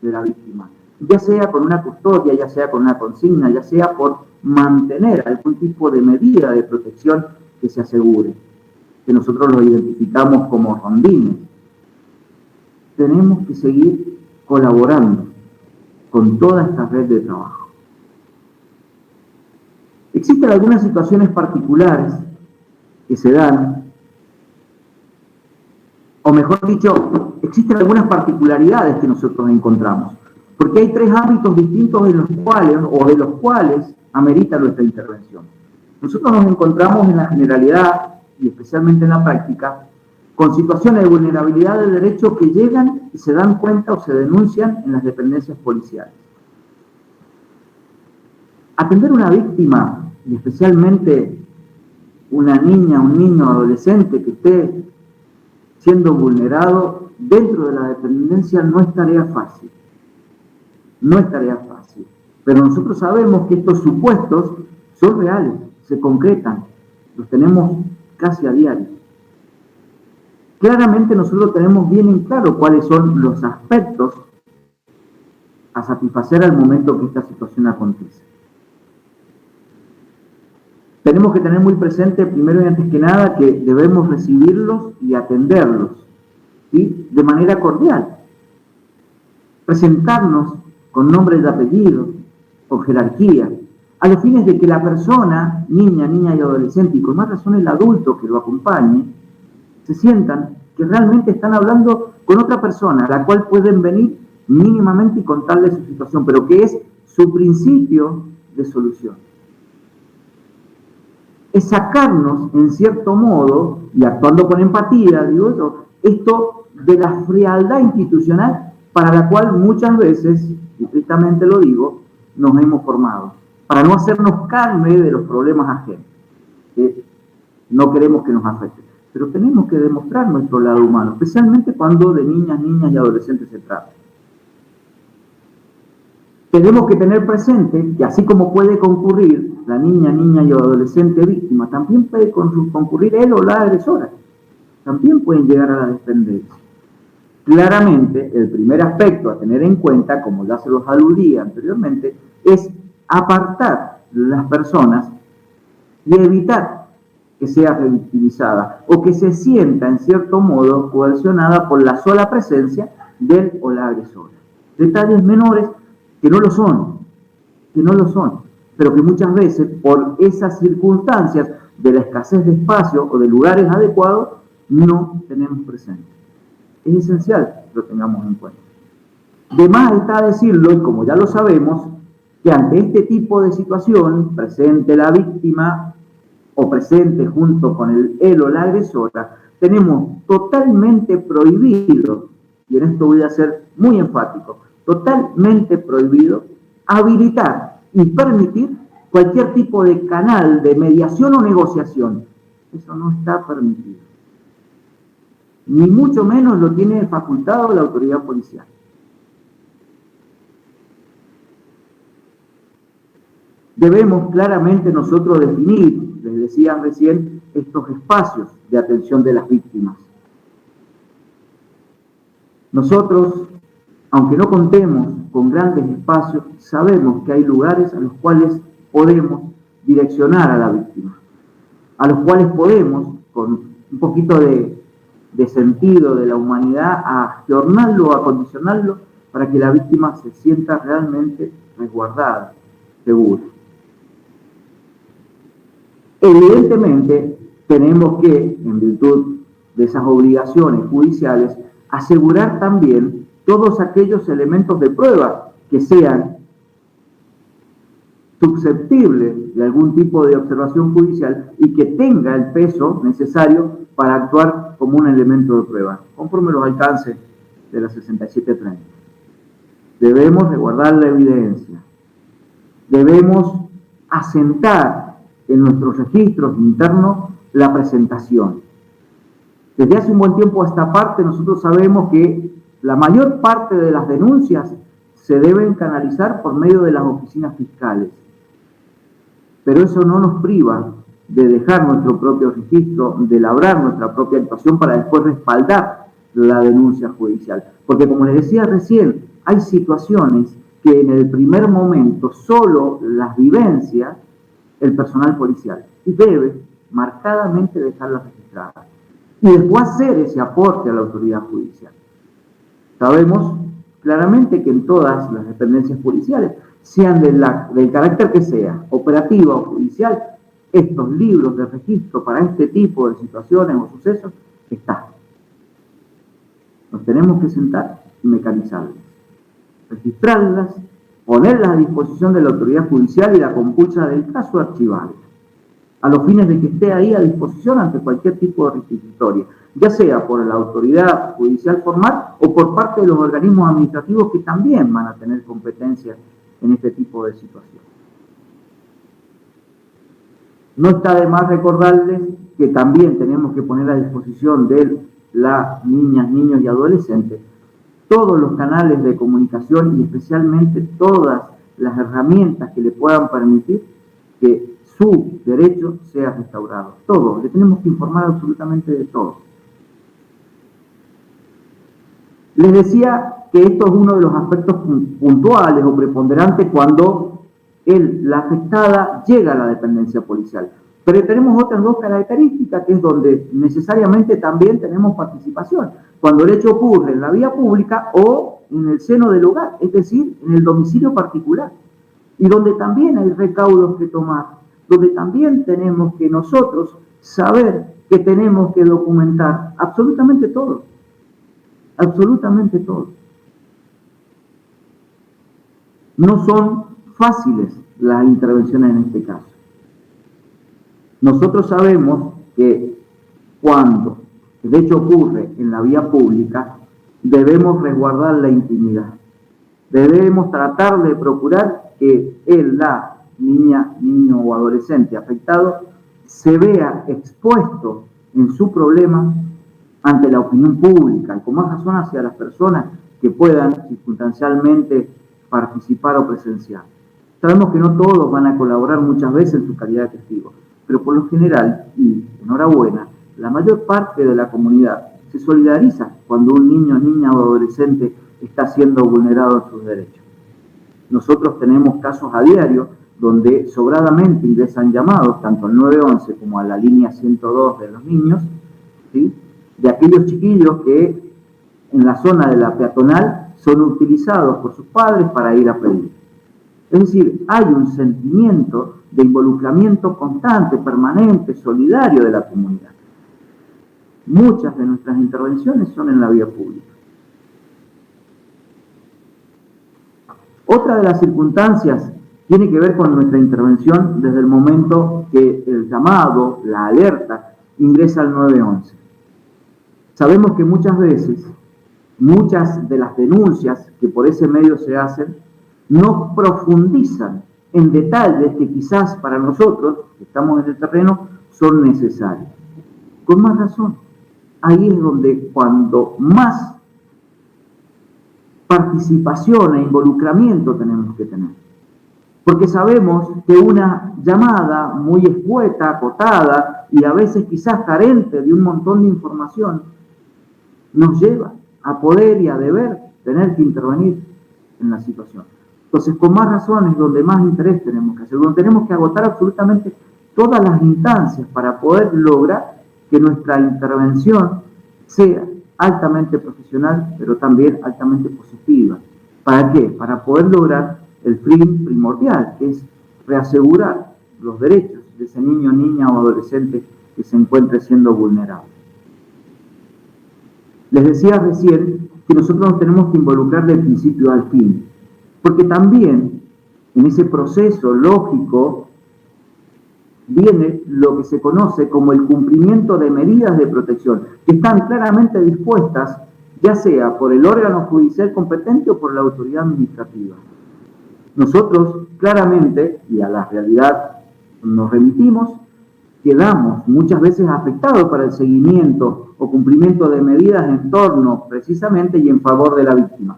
de la víctima, ya sea con una custodia, ya sea con una consigna, ya sea por mantener algún tipo de medida de protección que se asegure, que nosotros lo identificamos como rondines. Tenemos que seguir colaborando con toda esta red de trabajo. Existen algunas situaciones particulares que se dan, o mejor dicho, existen algunas particularidades que nosotros encontramos, porque hay tres ámbitos distintos en los cuales, o de los cuales, amerita nuestra intervención. Nosotros nos encontramos en la generalidad, y especialmente en la práctica, con situaciones de vulnerabilidad del derecho que llegan y se dan cuenta o se denuncian en las dependencias policiales. Atender a una víctima, y especialmente una niña, un niño, adolescente que esté siendo vulnerado dentro de la dependencia, no es tarea fácil. No es tarea fácil. Pero nosotros sabemos que estos supuestos son reales, se concretan, los tenemos casi a diario. Claramente nosotros tenemos bien en claro cuáles son los aspectos a satisfacer al momento que esta situación acontece. Tenemos que tener muy presente, primero y antes que nada, que debemos recibirlos y atenderlos, ¿sí?, de manera cordial. Presentarnos con nombre y apellido, con jerarquía, a los fines de que la persona, niña y adolescente, y con más razón el adulto que lo acompañe, se sientan que realmente están hablando con otra persona, a la cual pueden venir mínimamente y contarle su situación, pero que es su principio de solución. Es sacarnos, en cierto modo, y actuando con empatía, digo yo, esto de la frialdad institucional para la cual muchas veces, y estrictamente lo digo, nos hemos formado, para no hacernos carne de los problemas ajenos, que no queremos que nos afecten. Pero tenemos que demostrar nuestro lado humano, especialmente cuando de niñas y adolescentes se trata. Tenemos que tener presente que así como puede concurrir la niña y adolescente víctima, también puede concurrir él o la agresora. También pueden llegar a la dependencia. Claramente, el primer aspecto a tener en cuenta, como ya se los aludía anteriormente, es apartar las personas y evitar que sea revictimizada o que se sienta, en cierto modo, coercionada por la sola presencia del o la agresora. Detalles menores que no lo son, pero que muchas veces, por esas circunstancias de la escasez de espacio o de lugares adecuados, no tenemos presente. Es esencial que lo tengamos en cuenta. De más está decirlo, y como ya lo sabemos, que ante este tipo de situación, presente la víctima o presente junto con él o la agresora, tenemos totalmente prohibido, y en esto voy a ser muy enfático, totalmente prohibido habilitar y permitir cualquier tipo de canal de mediación o negociación. Eso no está permitido. Ni mucho menos lo tiene facultado la autoridad policial. Debemos claramente nosotros definir, les decía recién, estos espacios de atención de las víctimas. Nosotros, aunque no contemos con grandes espacios, sabemos que hay lugares a los cuales podemos direccionar a la víctima, a los cuales podemos, con un poquito de sentido de la humanidad, a ayornarlo, a acondicionarlo, para que la víctima se sienta realmente resguardada, segura. Evidentemente, tenemos que, en virtud de esas obligaciones judiciales, asegurar también todos aquellos elementos de prueba que sean susceptibles de algún tipo de observación judicial y que tenga el peso necesario para actuar como un elemento de prueba, conforme los alcances de la 6730. Debemos resguardar la evidencia, debemos asentar en nuestros registros internos la presentación. Desde hace un buen tiempo a esta parte nosotros sabemos que la mayor parte de las denuncias se deben canalizar por medio de las oficinas fiscales. Pero eso no nos priva de dejar nuestro propio registro, de labrar nuestra propia actuación para después respaldar la denuncia judicial. Porque como les decía recién, hay situaciones que en el primer momento solo las vivencia el personal policial y debe marcadamente dejarlas registradas y después hacer ese aporte a la autoridad judicial. Sabemos claramente que en todas las dependencias policiales, sean del carácter que sea, operativa o judicial, estos libros de registro para este tipo de situaciones o sucesos están. Nos tenemos que sentar y mecanizarlas, registrarlas, ponerlas a disposición de la autoridad judicial y la compulsa del caso archivarla, a los fines de que esté ahí a disposición ante cualquier tipo de requisitoria. ya sea por la autoridad judicial formal o por parte de los organismos administrativos que también van a tener competencia en este tipo de situaciones. No está de más recordarles que también tenemos que poner a disposición de las niñas, niños y adolescentes todos los canales de comunicación y especialmente todas las herramientas que le puedan permitir que su derecho sea restaurado. Todo, le tenemos que informar absolutamente de todo. Les decía que esto es uno de los aspectos puntuales o preponderantes cuando la afectada llega a la dependencia policial. Pero tenemos otras dos características, que es donde necesariamente también tenemos participación. Cuando el hecho ocurre en la vía pública o en el seno del hogar, es decir, en el domicilio particular. Y donde también hay recaudos que tomar, donde también tenemos que nosotros saber que tenemos que documentar absolutamente todo. Absolutamente todo. No son fáciles las intervenciones en este caso. Nosotros sabemos que cuando el hecho ocurre en la vía pública, debemos resguardar la intimidad. Debemos tratar de procurar que la niña, niño o adolescente afectado se vea expuesto en su problema ante la opinión pública y con más razón hacia las personas que puedan circunstancialmente participar o presenciar. Sabemos que no todos van a colaborar muchas veces en su calidad de testigos, pero por lo general, y enhorabuena, la mayor parte de la comunidad se solidariza cuando un niño, niña o adolescente está siendo vulnerado en sus derechos. Nosotros tenemos casos a diario donde sobradamente ingresan llamados, tanto al 911 como a la línea 102 de los niños, ¿sí?, de aquellos chiquillos que en la zona de la peatonal son utilizados por sus padres para ir a pedir. Es decir, hay un sentimiento de involucramiento constante, permanente, solidario de la comunidad. Muchas de nuestras intervenciones son en la vía pública. Otra de las circunstancias tiene que ver con nuestra intervención desde el momento que el llamado, la alerta, ingresa al 911. Sabemos que muchas veces, muchas de las denuncias que por ese medio se hacen, no profundizan en detalles que quizás para nosotros, que estamos en el terreno, son necesarios. Con más razón, ahí es donde cuando más participación e involucramiento tenemos que tener. Porque sabemos que una llamada muy escueta, acotada y a veces quizás carente de un montón de información, nos lleva a poder y a deber tener que intervenir en la situación. Entonces, con más razón es donde más interés tenemos que hacer, donde tenemos que agotar absolutamente todas las instancias para poder lograr que nuestra intervención sea altamente profesional, pero también altamente positiva. ¿Para qué? Para poder lograr el fin primordial, que es reasegurar los derechos de ese niño, niña o adolescente que se encuentre siendo vulnerado. Les decía recién que nosotros nos tenemos que involucrar del principio al fin, porque también en ese proceso lógico viene lo que se conoce como el cumplimiento de medidas de protección, que están claramente dispuestas, ya sea por el órgano judicial competente o por la autoridad administrativa. Nosotros claramente, y a la realidad nos remitimos, quedamos muchas veces afectados para el seguimiento o cumplimiento de medidas en torno precisamente y en favor de la víctima.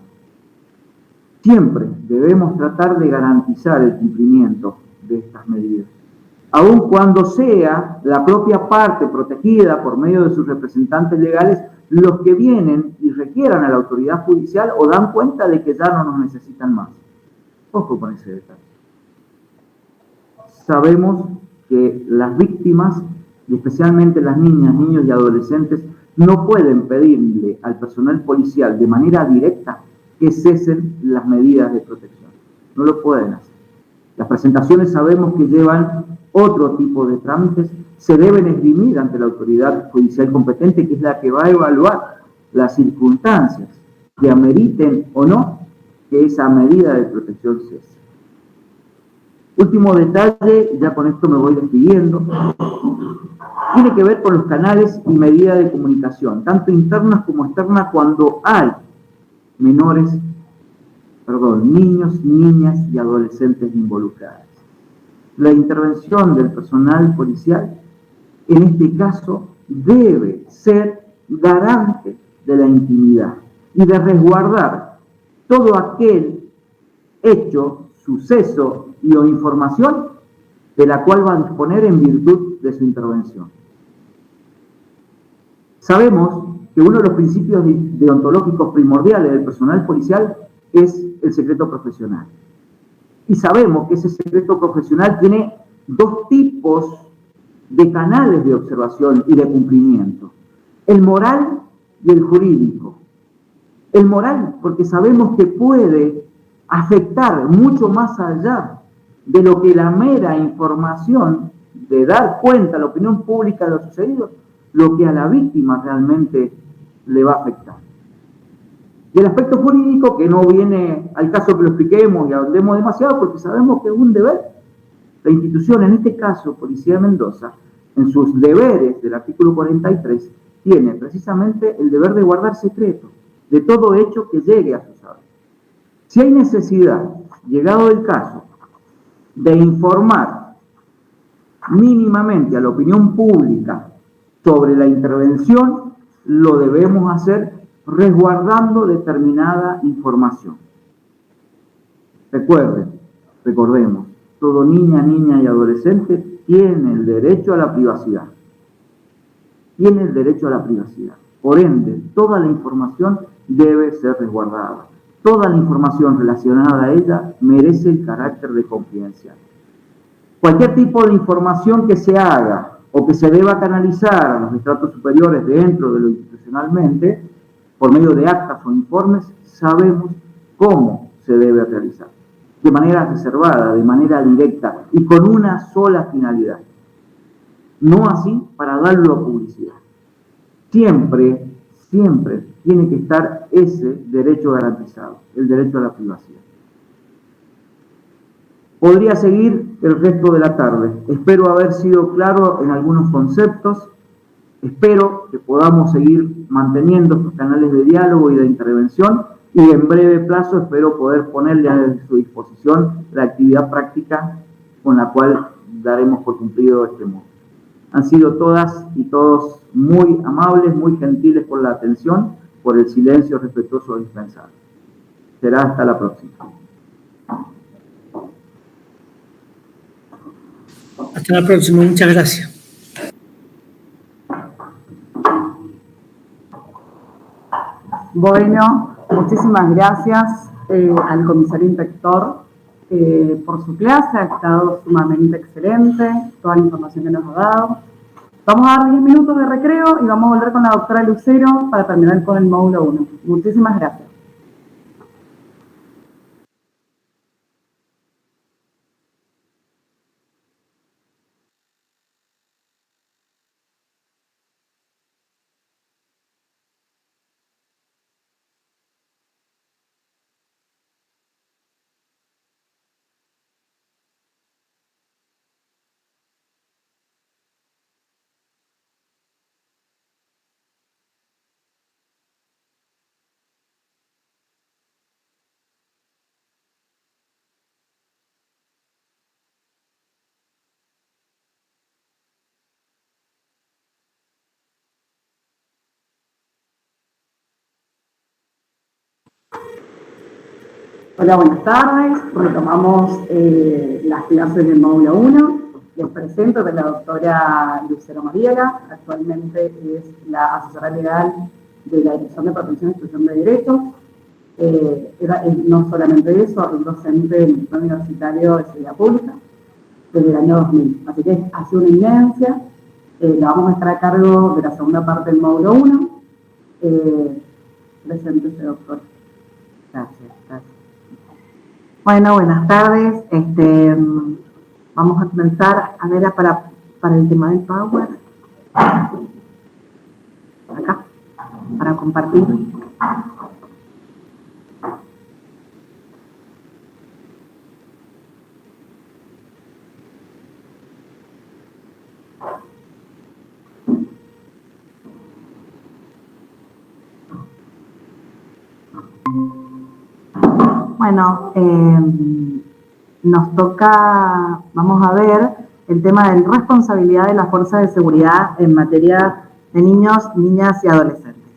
Siempre debemos tratar de garantizar el cumplimiento de estas medidas, aun cuando sea la propia parte protegida por medio de sus representantes legales los que vienen y requieran a la autoridad judicial o dan cuenta de que ya no nos necesitan más. Ojo con ese detalle. Sabemos que las víctimas, y especialmente las niñas, niños y adolescentes, no pueden pedirle al personal policial de manera directa que cesen las medidas de protección. No lo pueden hacer. Las presentaciones sabemos que llevan otro tipo de trámites, se deben esgrimir ante la autoridad judicial competente, que es la que va a evaluar las circunstancias que ameriten o no que esa medida de protección cese. Último detalle, ya con esto me voy despidiendo. tiene que ver con los canales y medidas de comunicación, tanto internas como externas, cuando hay niños, niñas y adolescentes involucrados. La intervención del personal policial, en este caso, debe ser garante de la intimidad y de resguardar todo aquel hecho, suceso y o información de la cual va a disponer en virtud de su intervención. Sabemos que uno de los principios deontológicos primordiales del personal policial es el secreto profesional. Y sabemos que ese secreto profesional tiene dos tipos de canales de observación y de cumplimiento: el moral y el jurídico. El moral, porque sabemos que puede afectar mucho más allá de lo que la mera información de dar cuenta a la opinión pública de lo sucedido, lo que a la víctima realmente le va a afectar. Y el aspecto jurídico, que no viene al caso que lo expliquemos y ahondemos demasiado, porque sabemos que es un deber. La institución, en este caso, Policía de Mendoza, en sus deberes del artículo 43, tiene precisamente el deber de guardar secreto de todo hecho que llegue a su saber. Si hay necesidad, llegado el caso, de informar mínimamente a la opinión pública sobre la intervención, lo debemos hacer resguardando determinada información. Recordemos, todo niña y adolescente tiene el derecho a la privacidad. Tiene el derecho a la privacidad. Por ende, toda la información debe ser resguardada. Toda la información relacionada a ella merece el carácter de confidencial. Cualquier tipo de información que se haga o que se deba canalizar a los estratos superiores dentro de lo institucionalmente, por medio de actas o informes, sabemos cómo se debe realizar. De manera reservada, de manera directa y con una sola finalidad. No así para darlo a publicidad. Siempre tiene que estar ese derecho garantizado, el derecho a la privacidad. Podría seguir el resto de la tarde. Espero haber sido claro en algunos conceptos. Espero que podamos seguir manteniendo estos canales de diálogo y de intervención, y en breve plazo espero poder ponerle a su disposición la actividad práctica con la cual daremos por cumplido este módulo. Han sido todas y todos muy amables, muy gentiles por la atención, por el silencio respetuoso dispensado. Será hasta la próxima. Hasta la próxima, muchas gracias. Bueno, muchísimas gracias al comisario inspector por su clase. Ha estado sumamente excelente, toda la información que nos ha dado. Vamos a dar 10 minutos de recreo y vamos a volver con la doctora Lucero para terminar con el módulo 1. Muchísimas gracias. Hola, buenas tardes. Retomamos las clases del módulo 1. Les presento que la doctora Lucero Mariela, actualmente es la asesora legal de la Dirección de Protección y Exclusión de Derechos. No solamente eso, es docente del Instituto Universitario de Seguridad Pública desde el año 2000. Así que ha sido una eminencia. La vamos a estar a cargo de la segunda parte del módulo 1. Preséntese, doctor. Gracias. Bueno, buenas tardes. Vamos a comenzar a ver para el tema del Power. Acá, para compartir. Bueno, nos toca, vamos a ver, el tema de responsabilidad de las fuerzas de seguridad en materia de niños, niñas y adolescentes.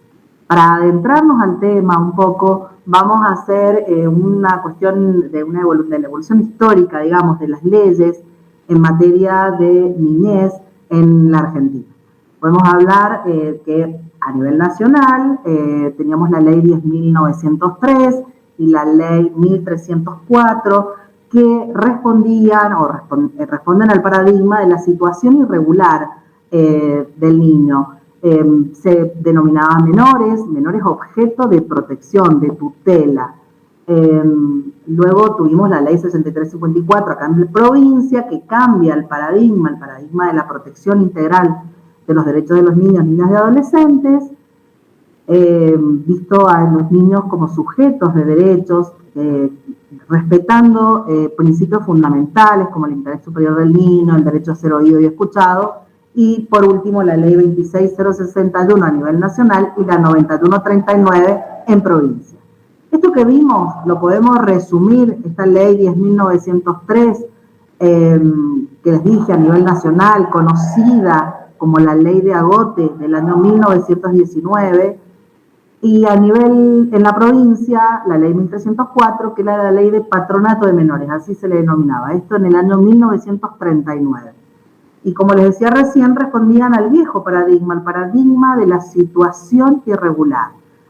Para adentrarnos al tema un poco, vamos a hacer una cuestión de la evolución histórica, digamos, de las leyes en materia de niñez en la Argentina. Podemos hablar que a nivel nacional teníamos la ley 10.903 y la ley 1.304 que respondían o responden al paradigma de la situación irregular del niño. Se denominaban menores objeto de protección, de tutela. Luego tuvimos la ley 6354 acá en la provincia que cambia el paradigma de la protección integral de los derechos de los niños, niñas y adolescentes, visto a los niños como sujetos de derechos, respetando principios fundamentales como el interés superior del niño, el derecho a ser oído y escuchado, y por último la ley 26061 a nivel nacional y la 9139 en provincia. Esto que vimos lo podemos resumir, esta ley 10.903, que les dije a nivel nacional, conocida como la ley de agote del año 1919, y a nivel, en la provincia, la ley 1304, que era la ley de patronato de menores, así se le denominaba, esto en el año 1939. Y como les decía recién, respondían al viejo paradigma, al paradigma de la situación irregular.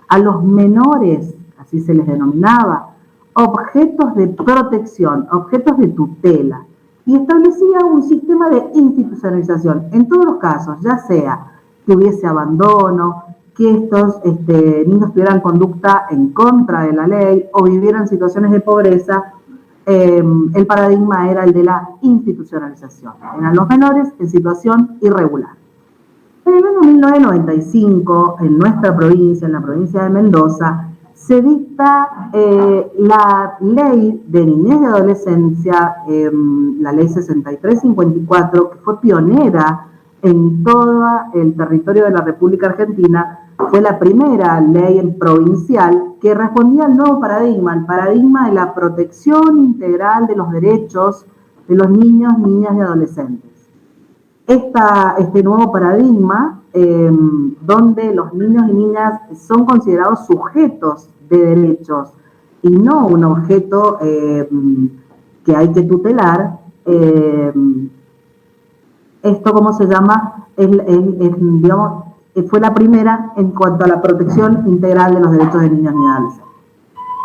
A los menores, así se les denominaba, objetos de protección, objetos de tutela. Y establecía un sistema de institucionalización, en todos los casos, ya sea que hubiese abandono, que estos niños tuvieran conducta en contra de la ley o vivieran situaciones de pobreza, el paradigma era el de la institucionalización. Eran los menores en situación irregular. En el año 1995, en nuestra provincia, en la provincia de Mendoza, se dicta la ley de niñez y adolescencia, la ley 6354, que fue pionera en todo el territorio de la República Argentina. Fue la primera ley provincial que respondía al nuevo paradigma, el paradigma de la protección integral de los derechos de los niños, niñas y adolescentes. Este nuevo paradigma, donde los niños y niñas son considerados sujetos de derechos y no un objeto que hay que tutelar, esto, ¿cómo se llama? Digamos, fue la primera en cuanto a la protección integral de los derechos de niños y adolescentes.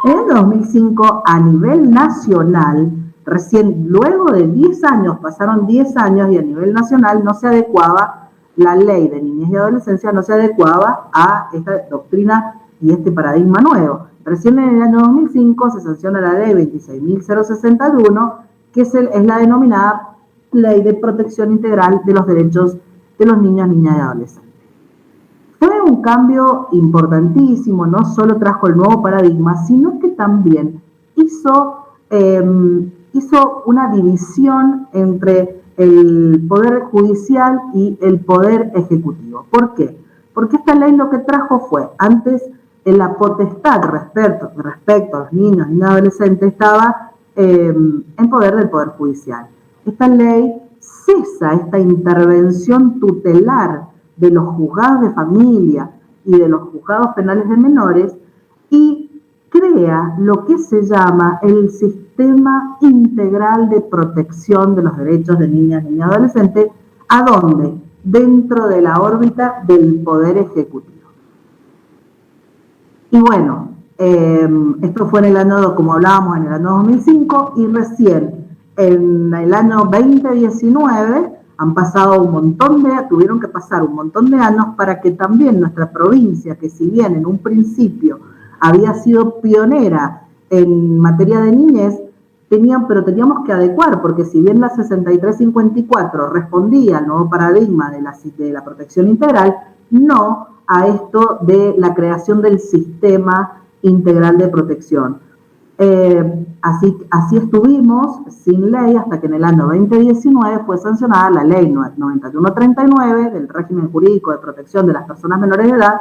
En el 2005, a nivel nacional, recién luego de 10 años, pasaron 10 años y a nivel nacional no se adecuaba, la ley de niñez y adolescencia no se adecuaba a esta doctrina y este paradigma nuevo. Recién en el año 2005 se sanciona la ley 26.061, que es la denominada Ley de Protección Integral de los Derechos de los Niños, Niñas y Adolescentes. Fue un cambio importantísimo, no solo trajo el nuevo paradigma, sino que también hizo una división entre el Poder Judicial y el Poder Ejecutivo. ¿Por qué? Porque esta ley lo que trajo fue, antes la potestad respecto a los niños y adolescentes estaba en poder del Poder Judicial. Esta ley cesa esta intervención tutelar de los juzgados de familia y de los juzgados penales de menores y crea lo que se llama el Sistema Integral de Protección de los Derechos de Niñas, Niños y Adolescentes. ¿A dónde? Dentro de la órbita del Poder Ejecutivo. Y bueno, esto fue en el año, como hablábamos, en el año 2005 y recién en el año 2019 tuvieron que pasar un montón de años para que también nuestra provincia, que si bien en un principio había sido pionera en materia de niñez, pero teníamos que adecuar, porque si bien la 6354 respondía al nuevo paradigma de la protección integral, no a esto de la creación del sistema integral de protección. Así estuvimos sin ley hasta que en el año 2019 fue sancionada la ley 9139 del régimen jurídico de protección de las personas menores de edad,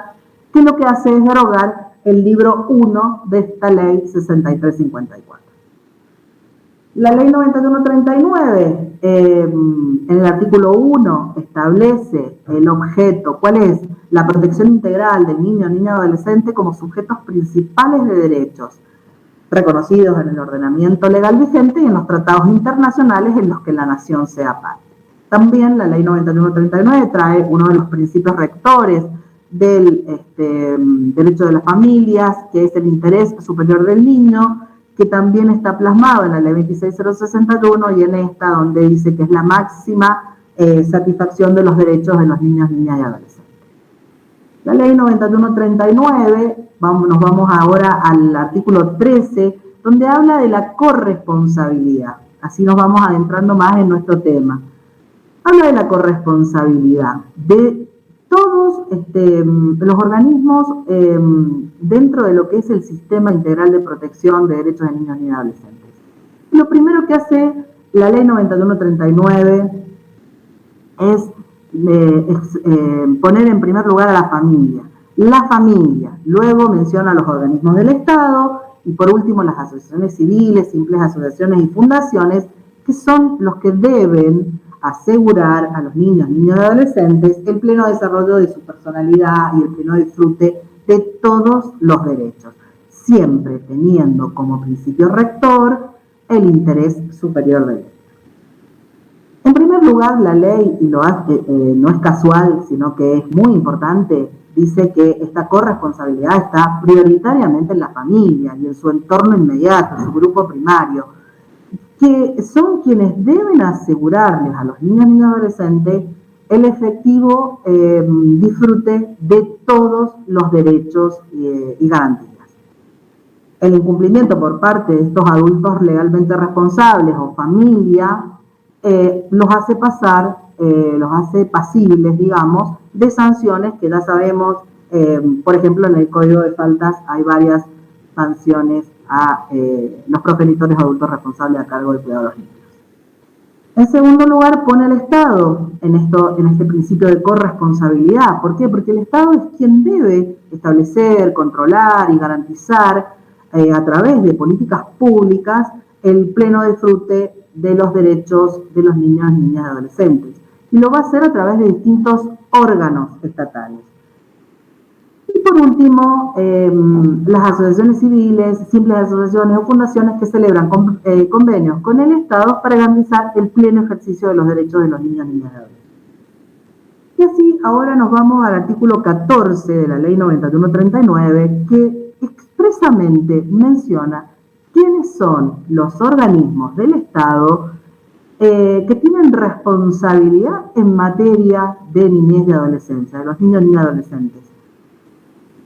que lo que hace es derogar el libro 1 de esta ley 6354. La ley 9139, en el artículo 1, establece el objeto, cuál es la protección integral del niño o niña adolescente como sujetos principales de derechos, reconocidos en el ordenamiento legal vigente y en los tratados internacionales en los que la nación sea parte. También la ley 9139 trae uno de los principios rectores del derecho de las familias, que es el interés superior del niño, que también está plasmado en la ley 26061 y en esta donde dice que es la máxima satisfacción de los derechos de los niños, niñas y adolescentes. La ley 9139, nos vamos ahora al artículo 13, donde habla de la corresponsabilidad. Así nos vamos adentrando más en nuestro tema. Habla de la corresponsabilidad de todos los organismos dentro de lo que es el sistema integral de protección de derechos de niños y adolescentes. Lo primero que hace la ley 9139 es poner en primer lugar a la familia. La familia, luego menciona a los organismos del Estado y por último las asociaciones civiles, simples asociaciones y fundaciones, que son los que deben asegurar a los niños, niñas y adolescentes el pleno desarrollo de su personalidad y el pleno disfrute de todos los derechos, siempre teniendo como principio rector el interés superior del niño. En primer lugar, la ley, y lo hace, no es casual, sino que es muy importante, dice que esta corresponsabilidad está prioritariamente en la familia y en su entorno inmediato, en su grupo primario, que son quienes deben asegurarles a los niños y adolescentes el efectivo disfrute de todos los derechos y garantías. El incumplimiento por parte de estos adultos legalmente responsables o familia los hace pasar, los hace pasibles, digamos, de sanciones que ya sabemos, por ejemplo, en el Código de Faltas hay varias sanciones a los progenitores adultos responsables a cargo del cuidado de los niños. En segundo lugar, pone al Estado en este principio de corresponsabilidad. ¿Por qué? Porque el Estado es quien debe establecer, controlar y garantizar a través de políticas públicas el pleno disfrute de los derechos de los niños, niñas y adolescentes. Y lo va a hacer a través de distintos órganos estatales. Y por último, las asociaciones civiles, simples asociaciones o fundaciones que celebran convenios con el Estado para garantizar el pleno ejercicio de los derechos de los niños, niñas y adolescentes. Y así, ahora nos vamos al artículo 14 de la Ley 9139, que expresamente menciona quiénes son los organismos del Estado que tienen responsabilidad en materia de niñez y adolescencia, de los niños, niñas y adolescentes.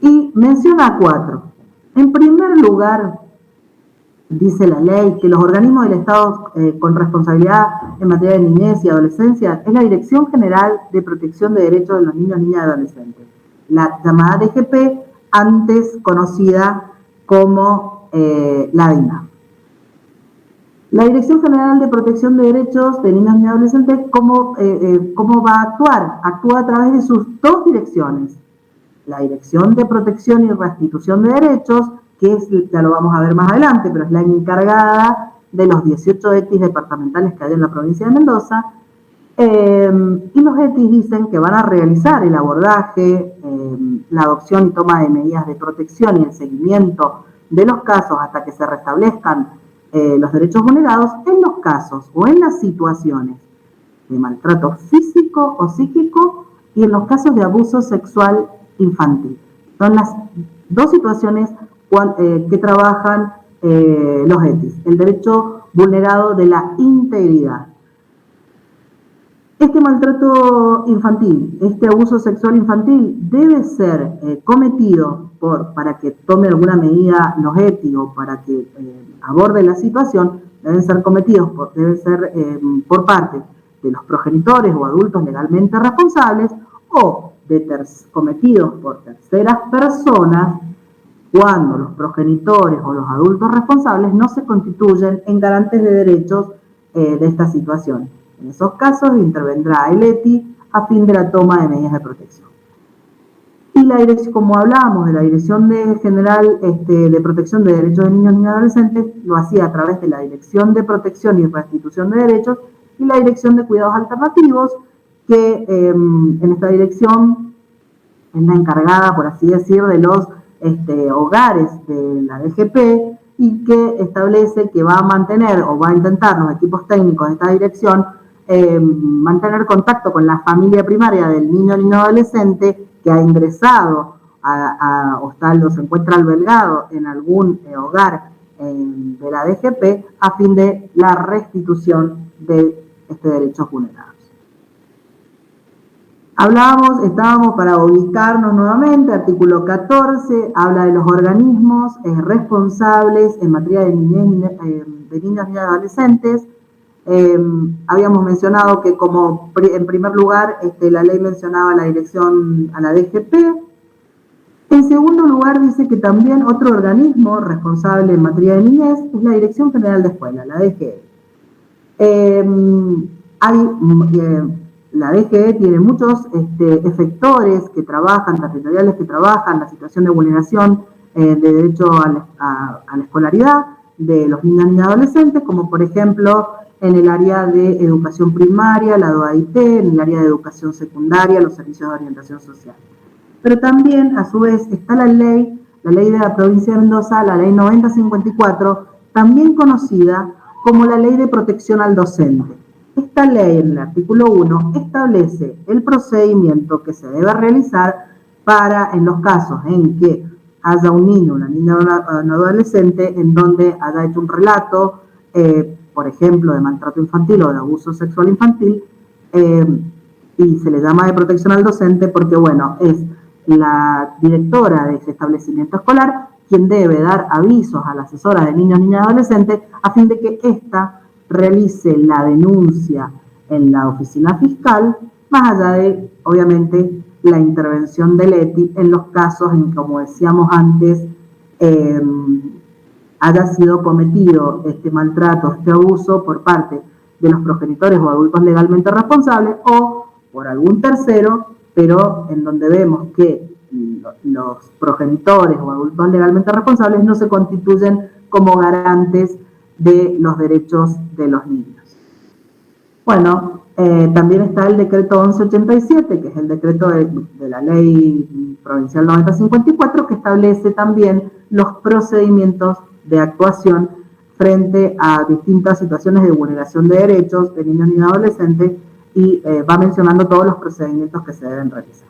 Y menciona 4. En primer lugar, dice la ley que los organismos del Estado con responsabilidad en materia de niñez y adolescencia es la Dirección General de Protección de Derechos de los Niños, Niñas y Adolescentes, la llamada DGP, antes conocida como la DINA. La Dirección General de Protección de Derechos de Niños y Adolescentes, ¿cómo va a actuar? Actúa a través de sus dos direcciones. La Dirección de Protección y Restitución de Derechos, que es, ya lo vamos a ver más adelante, pero es la encargada de los 18 ETIs departamentales que hay en la provincia de Mendoza, y los ETIs dicen que van a realizar el abordaje, la adopción y toma de medidas de protección y el seguimiento de los casos hasta que se restablezcan los derechos vulnerados en los casos o en las situaciones de maltrato físico o psíquico y en los casos de abuso sexual infantil. Son las dos situaciones que trabajan los ETIs, el derecho vulnerado de la integridad. Este maltrato infantil, este abuso sexual infantil debe ser cometido para que tome alguna medida los ETI o para que aborde la situación, deben ser cometidos por parte de los progenitores o adultos legalmente responsables o cometidos por terceras personas cuando los progenitores o los adultos responsables no se constituyen en garantes de derechos de esta situación. En esos casos intervendrá el ETI a fin de la toma de medidas de protección. Y como hablábamos de la Dirección General de Protección de Derechos de Niños, Niñas y Adolescentes, lo hacía a través de la Dirección de Protección y Restitución de Derechos y la Dirección de Cuidados Alternativos, que en esta dirección es la encargada, por así decir, de los hogares de la DGP, y que establece que va a mantener o va a intentar los equipos técnicos de esta dirección mantener contacto con la familia primaria del niño o niña adolescente que ha ingresado o se encuentra albergado en algún hogar de la DGP a fin de la restitución de derechos vulnerados. Estábamos para ubicarnos nuevamente, artículo 14, habla de los organismos responsables en materia de niños, niñas y adolescentes. Habíamos mencionado que en primer lugar la ley mencionaba la dirección a la DGP. En segundo lugar dice que también otro organismo responsable en materia de niñez es la Dirección General de Escuela, la DGE. La DGE tiene muchos efectores que trabajan, territoriales que trabajan la situación de vulneración de derecho a la escolaridad de los niños y adolescentes, como por ejemplo en el área de educación primaria, la DOAIT, en el área de educación secundaria, los servicios de orientación social. Pero también, a su vez, está la ley de la provincia de Mendoza, la ley 9054, también conocida como la Ley de Protección al Docente. Esta ley, en el artículo 1, establece el procedimiento que se debe realizar en los casos en que haya un niño, una niña o un adolescente en donde haya hecho un relato, por ejemplo, de maltrato infantil o de abuso sexual infantil, y se le llama de protección al docente porque, bueno, es la directora de ese establecimiento escolar quien debe dar avisos a la asesora de niños, niñas y adolescentes a fin de que ésta realice la denuncia en la oficina fiscal, más allá de, obviamente, la intervención del ETI en los casos en que, como decíamos antes, haya sido cometido este maltrato, este abuso por parte de los progenitores o adultos legalmente responsables o por algún tercero, pero en donde vemos que los progenitores o adultos legalmente responsables no se constituyen como garantes de los derechos de los niños. Bueno, también está el decreto 1187, que es el decreto de la ley provincial 9054, que establece también los procedimientos de actuación frente a distintas situaciones de vulneración de derechos de niños y adolescentes y va mencionando todos los procedimientos que se deben realizar.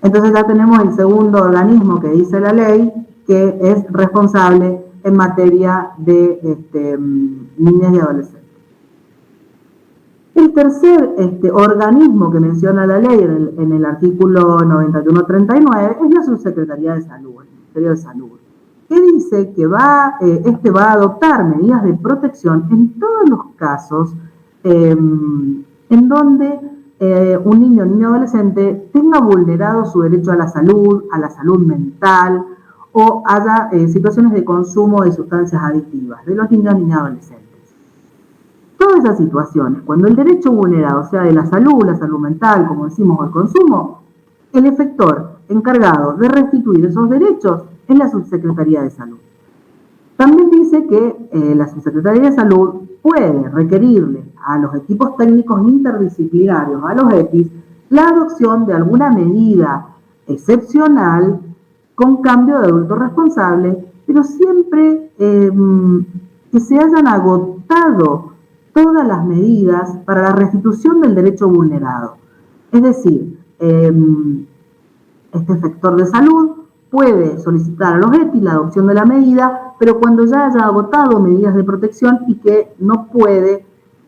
Entonces ya tenemos el segundo organismo que dice la ley, que es responsable en materia de niñas y adolescentes. El tercer organismo que menciona la ley en el artículo 9139 es la Subsecretaría de Salud, el Ministerio de Salud, que dice que va a adoptar medidas de protección en todos los casos en donde un niño o niña adolescente tenga vulnerado su derecho a la salud mental, o haya situaciones de consumo de sustancias adictivas de los niños y niñas adolescentes. Todas esas situaciones, cuando el derecho vulnerado sea de la salud mental, como decimos, o el consumo, el efector encargado de restituir esos derechos es la Subsecretaría de Salud. También dice que la Subsecretaría de Salud puede requerirle a los equipos técnicos interdisciplinarios, a los EPIs, la adopción de alguna medida excepcional con cambio de adulto responsable, pero siempre que se hayan agotado todas las medidas para la restitución del derecho vulnerado. Es decir, este efector de salud puede solicitar a los EPI la adopción de la medida, pero cuando ya haya agotado medidas de protección y que no puede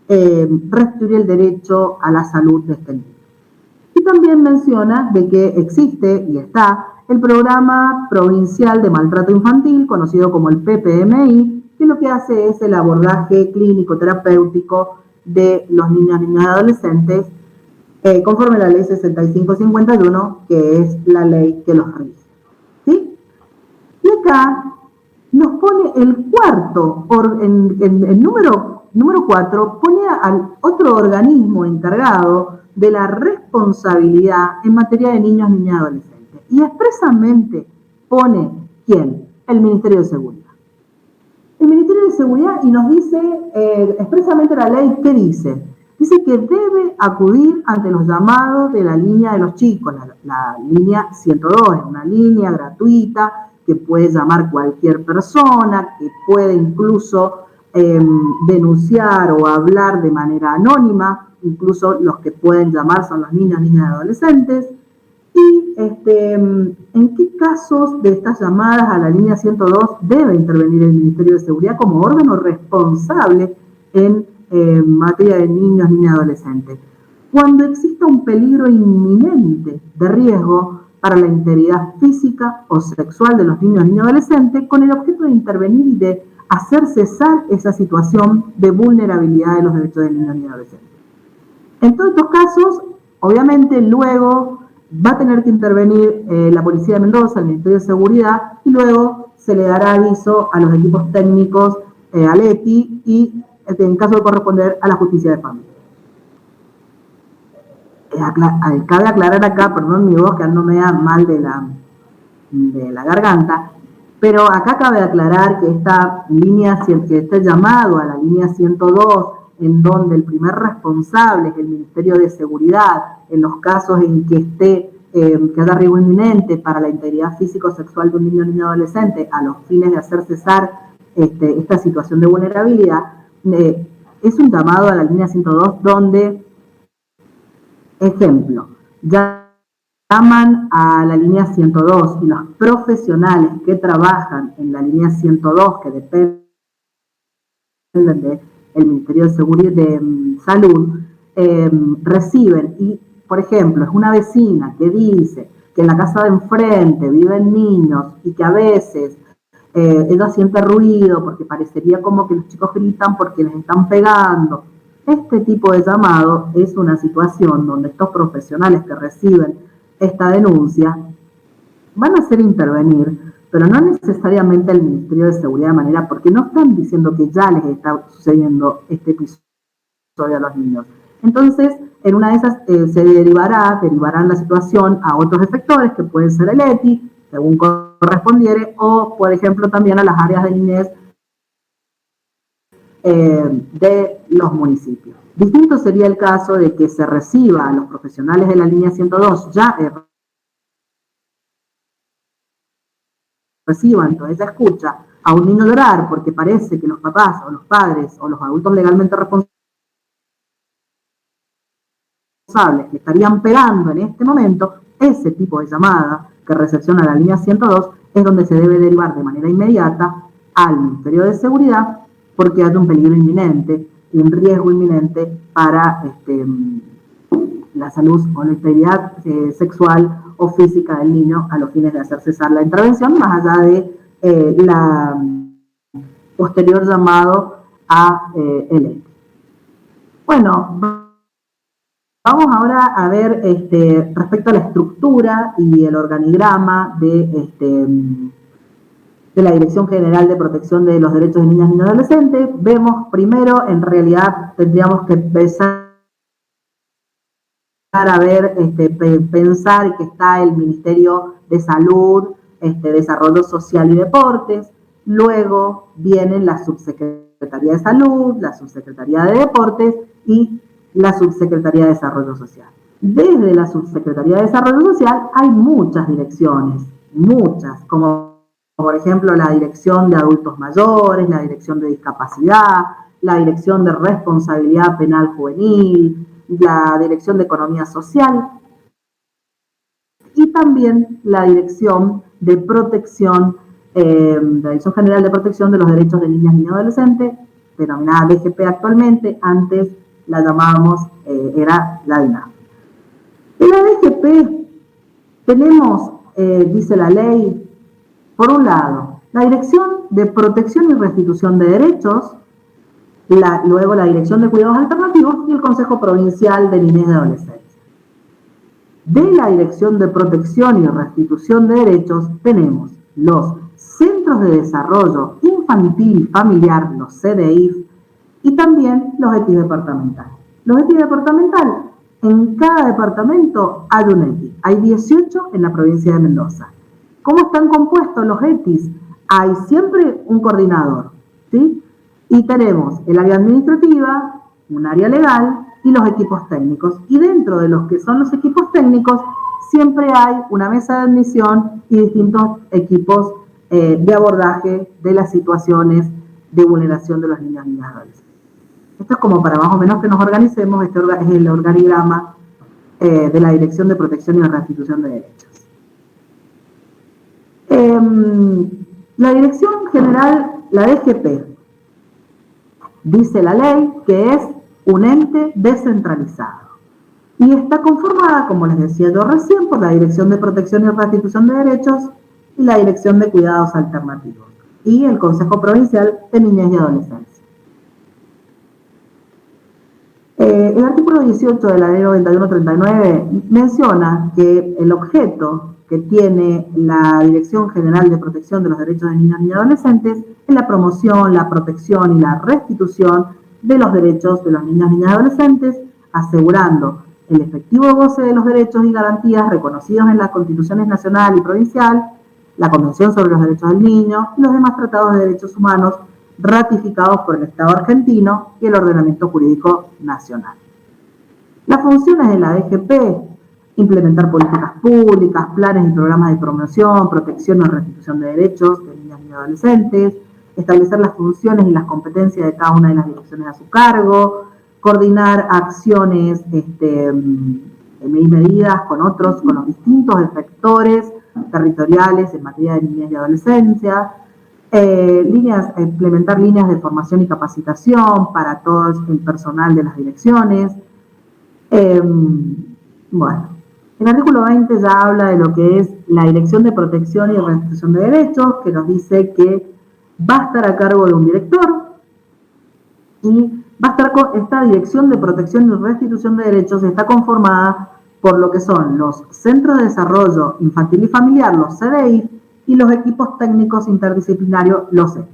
restituir el derecho a la salud de este niño. Y también menciona de que existe y está el Programa Provincial de Maltrato Infantil, conocido como el PPMI, que lo que hace es el abordaje clínico terapéutico de los niños, niñas y adolescentes, conforme a la ley 6551, que es la ley que los rige. ¿Sí? Y acá nos pone el cuarto, el número 4, pone al otro organismo encargado de la responsabilidad en materia de niños, niñas y adolescentes. y expresamente pone, ¿quién? El Ministerio de Seguridad. El Ministerio de Seguridad, y nos dice expresamente la ley, ¿qué dice? Dice que debe acudir ante los llamados de la línea de los chicos, la línea 102, es una línea gratuita que puede llamar cualquier persona, que puede incluso denunciar o hablar de manera anónima, incluso los que pueden llamar son los niños, niñas y adolescentes. Y en qué casos de estas llamadas a la línea 102 debe intervenir el Ministerio de Seguridad como órgano responsable en materia de niños, niñas y adolescentes. Cuando exista un peligro inminente de riesgo para la integridad física o sexual de los niños, niñas y adolescentes, con el objeto de intervenir y de hacer cesar esa situación de vulnerabilidad de los derechos de niños, niñas y adolescentes. En todos estos casos, obviamente, luego va a tener que intervenir la Policía de Mendoza, el Ministerio de Seguridad, y luego se le dará aviso a los equipos técnicos, al ETI, y en caso de corresponder a la Justicia de Familia. Cabe aclarar acá, perdón mi voz que no me da mal de la garganta, pero acá cabe aclarar que esta línea, que este llamado a la línea 102, en donde el primer responsable es el Ministerio de Seguridad, en los casos en que que haya riesgo inminente para la integridad físico-sexual de un niño o niña adolescente, a los fines de hacer cesar esta situación de vulnerabilidad, es un llamado a la línea 102 donde, ejemplo, llaman a la línea 102 y los profesionales que trabajan en la línea 102, que dependen del Ministerio de Seguridad de Salud, reciben, y por ejemplo, es una vecina que dice que en la casa de enfrente viven niños y que a veces ella siente ruido porque parecería como que los chicos gritan porque les están pegando. Este tipo de llamado es una situación donde estos profesionales que reciben esta denuncia van a hacer intervenir, pero no necesariamente el Ministerio de Seguridad de manera, porque no están diciendo que ya les está sucediendo este episodio a los niños. Entonces, en una de esas se derivarán la situación a otros efectores, que pueden ser el ETI, según correspondiere, o, por ejemplo, también a las áreas de niñez de los municipios. Distinto sería el caso de que se reciba a los profesionales de la línea 102, ya reciban toda esa escucha a un niño llorar porque parece que los papás o los padres o los adultos legalmente responsables le estarían pegando en este momento. Ese tipo de llamada que recepciona la línea 102 es donde se debe derivar de manera inmediata al Ministerio de Seguridad, porque hay un peligro inminente y un riesgo inminente para la salud o la integridad sexual o física del niño, a los fines de hacer cesar la intervención, más allá de la posterior llamado a el ETI. Bueno, vamos ahora a ver respecto a la estructura y el organigrama de la Dirección General de Protección de los Derechos de Niñas, Niños y Adolescentes. Vemos primero, en realidad tendríamos que empezar a ver, pensar que está el Ministerio de Salud, Desarrollo Social y Deportes, luego vienen la Subsecretaría de Salud, la Subsecretaría de Deportes y la Subsecretaría de Desarrollo Social. Desde la Subsecretaría de Desarrollo Social hay muchas direcciones, muchas, como por ejemplo la Dirección de Adultos Mayores, la Dirección de Discapacidad, la Dirección de Responsabilidad Penal Juvenil, la Dirección de Economía Social y también la Dirección de Protección, la Dirección General de Protección de los Derechos de Niñas, Niños y Adolescentes, denominada DGP actualmente, antes la llamábamos, era la DINAF. En la DGP tenemos, dice la ley, por un lado, la Dirección de Protección y Restitución de Derechos, luego la Dirección de Cuidados Alternativos y el Consejo Provincial de Niñez y Adolescencia. De la Dirección de Protección y Restitución de Derechos tenemos los Centros de Desarrollo Infantil y Familiar, los CDIF, y también los ETI departamentales. Los ETI departamentales En cada departamento hay un ETI. Hay 18 en la provincia de Mendoza. ¿Cómo están compuestos los ETIs? Hay siempre un coordinador, ¿sí? Y tenemos el área administrativa, un área legal y los equipos técnicos. Y dentro de los que son los equipos técnicos, siempre hay una mesa de admisión y distintos equipos de abordaje de las situaciones de vulneración de los niños y niñas adolescentes. Esto es como para más o menos que nos organicemos. Este es el organigrama de la Dirección de Protección y Restitución de Derechos. La Dirección General, la DGP, dice la ley que es un ente descentralizado y está conformada, como les decía yo recién, por la Dirección de Protección y Restitución de Derechos y la Dirección de Cuidados Alternativos y el Consejo Provincial de Niñez y Adolescencia. El artículo 18 de la ley 9139 menciona que el objeto que tiene la Dirección General de Protección de los Derechos de Niños y Adolescentes es la promoción, la protección y la restitución de los derechos de los niños, niñas y adolescentes, asegurando el efectivo goce de los derechos y garantías reconocidos en las Constituciones Nacional y Provincial, la Convención sobre los Derechos del Niño y los demás tratados de derechos humanos ratificados por el Estado argentino y el ordenamiento jurídico nacional. Las funciones de la DGP: implementar políticas públicas, planes y programas de promoción, protección y restitución de derechos de niñas y adolescentes, establecer las funciones y las competencias de cada una de las direcciones a su cargo, coordinar acciones y medidas con los distintos efectores territoriales en materia de niñez y adolescencia, implementar líneas de formación y capacitación para todo el personal de las direcciones. El artículo 20 ya habla de lo que es la Dirección de Protección y Restitución de Derechos, que nos dice que va a estar a cargo de un director y va a estar esta Dirección de Protección y Restitución de Derechos está conformada por lo que son los Centros de Desarrollo Infantil y Familiar, los CDI, y los equipos técnicos interdisciplinarios, los ETI.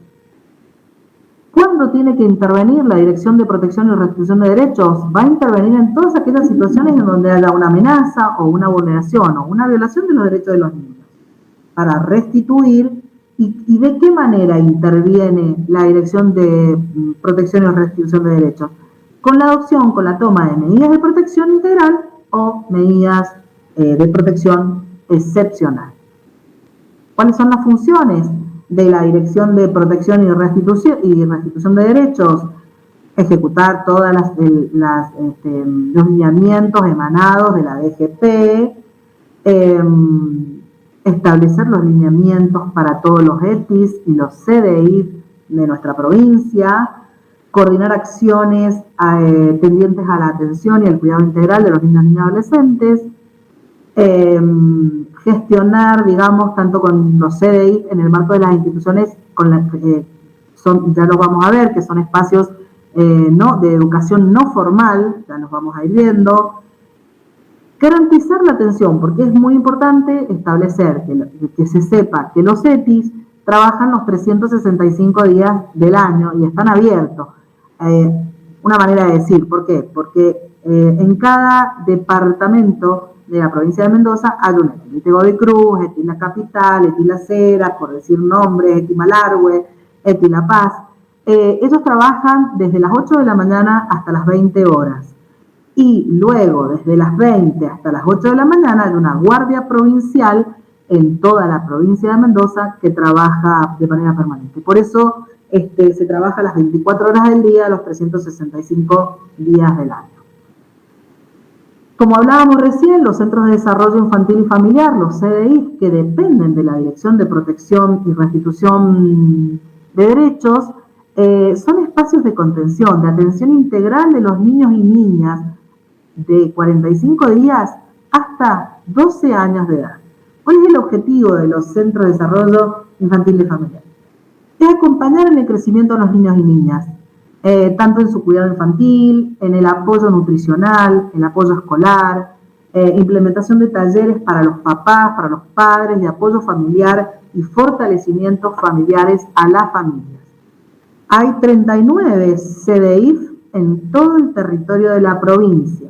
¿Cuándo tiene que intervenir la Dirección de Protección y Restitución de Derechos? Va a intervenir en todas aquellas situaciones en donde haya una amenaza o una vulneración o una violación de los derechos de los niños, para restituir. ¿Y de qué manera interviene la Dirección de Protección y Restitución de Derechos? Con la adopción, con la toma de medidas de protección integral o medidas de protección excepcional. ¿Cuáles son las funciones de la Dirección de Protección y Restitución de Derechos? Ejecutar todos los lineamientos emanados de la DGP, establecer los lineamientos para todos los ETIs y los CDI de nuestra provincia, coordinar acciones tendientes a la atención y al cuidado integral de los niños y adolescentes, gestionar, tanto con los CDI en el marco de las instituciones, ya los vamos a ver, que son espacios de educación no formal, ya los vamos a ir viendo. Garantizar la atención, porque es muy importante establecer que se sepa que los ETIs trabajan los 365 días del año y están abiertos. Una manera de decir, ¿por qué? Porque en cada departamento de la provincia de Mendoza hay un ETI. ETI Godoy Cruz, ETI La Capital, ETI Las Heras, por decir nombres, ETI Malargüe, ETI La Paz. Ellos trabajan desde las 8 de la mañana hasta las 20 horas. Y luego, desde las 20 hasta las 8 de la mañana, hay una guardia provincial en toda la provincia de Mendoza que trabaja de manera permanente. Por eso se trabaja las 24 horas del día, los 365 días del año. Como hablábamos recién, los Centros de Desarrollo Infantil y Familiar, los CDI, que dependen de la Dirección de Protección y Restitución de Derechos, son espacios de contención, de atención integral de los niños y niñas de 45 días hasta 12 años de edad. ¿Cuál es el objetivo de los Centros de Desarrollo Infantil y Familiar? Es acompañar en el crecimiento de los niños y niñas, tanto en su cuidado infantil, en el apoyo nutricional, en el apoyo escolar, implementación de talleres para los papás, para los padres, de apoyo familiar y fortalecimientos familiares a las familias. Hay 39 CDIF en todo el territorio de la provincia.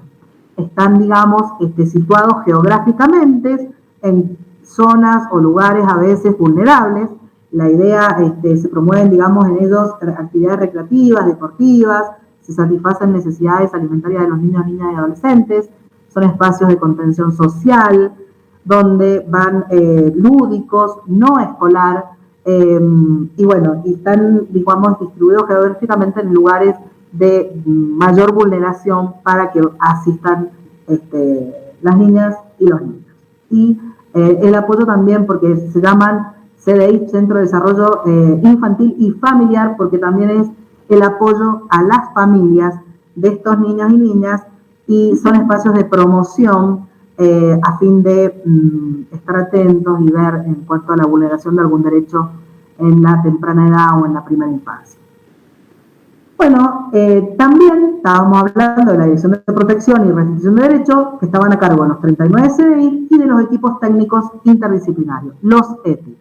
están, digamos, situados geográficamente en zonas o lugares a veces vulnerables. La idea, se promueven, digamos, en ellos actividades recreativas, deportivas, se satisfacen necesidades alimentarias de los niños, niñas y adolescentes, son espacios de contención social, donde van lúdicos, no escolar, y bueno, y están, digamos, distribuidos geográficamente en lugares de mayor vulneración para que asistan las niñas y los niños. Y el apoyo también, porque se llaman CDI, Centro de Desarrollo Infantil y Familiar, porque también es el apoyo a las familias de estos niños y niñas, y son espacios de promoción a fin de estar atentos y ver en cuanto a la vulneración de algún derecho en la temprana edad o en la primera infancia. Bueno, también estábamos hablando de la Dirección de Protección y Restitución de Derechos, que estaban a cargo de los 39 CDI y de los equipos técnicos interdisciplinarios, los ETI.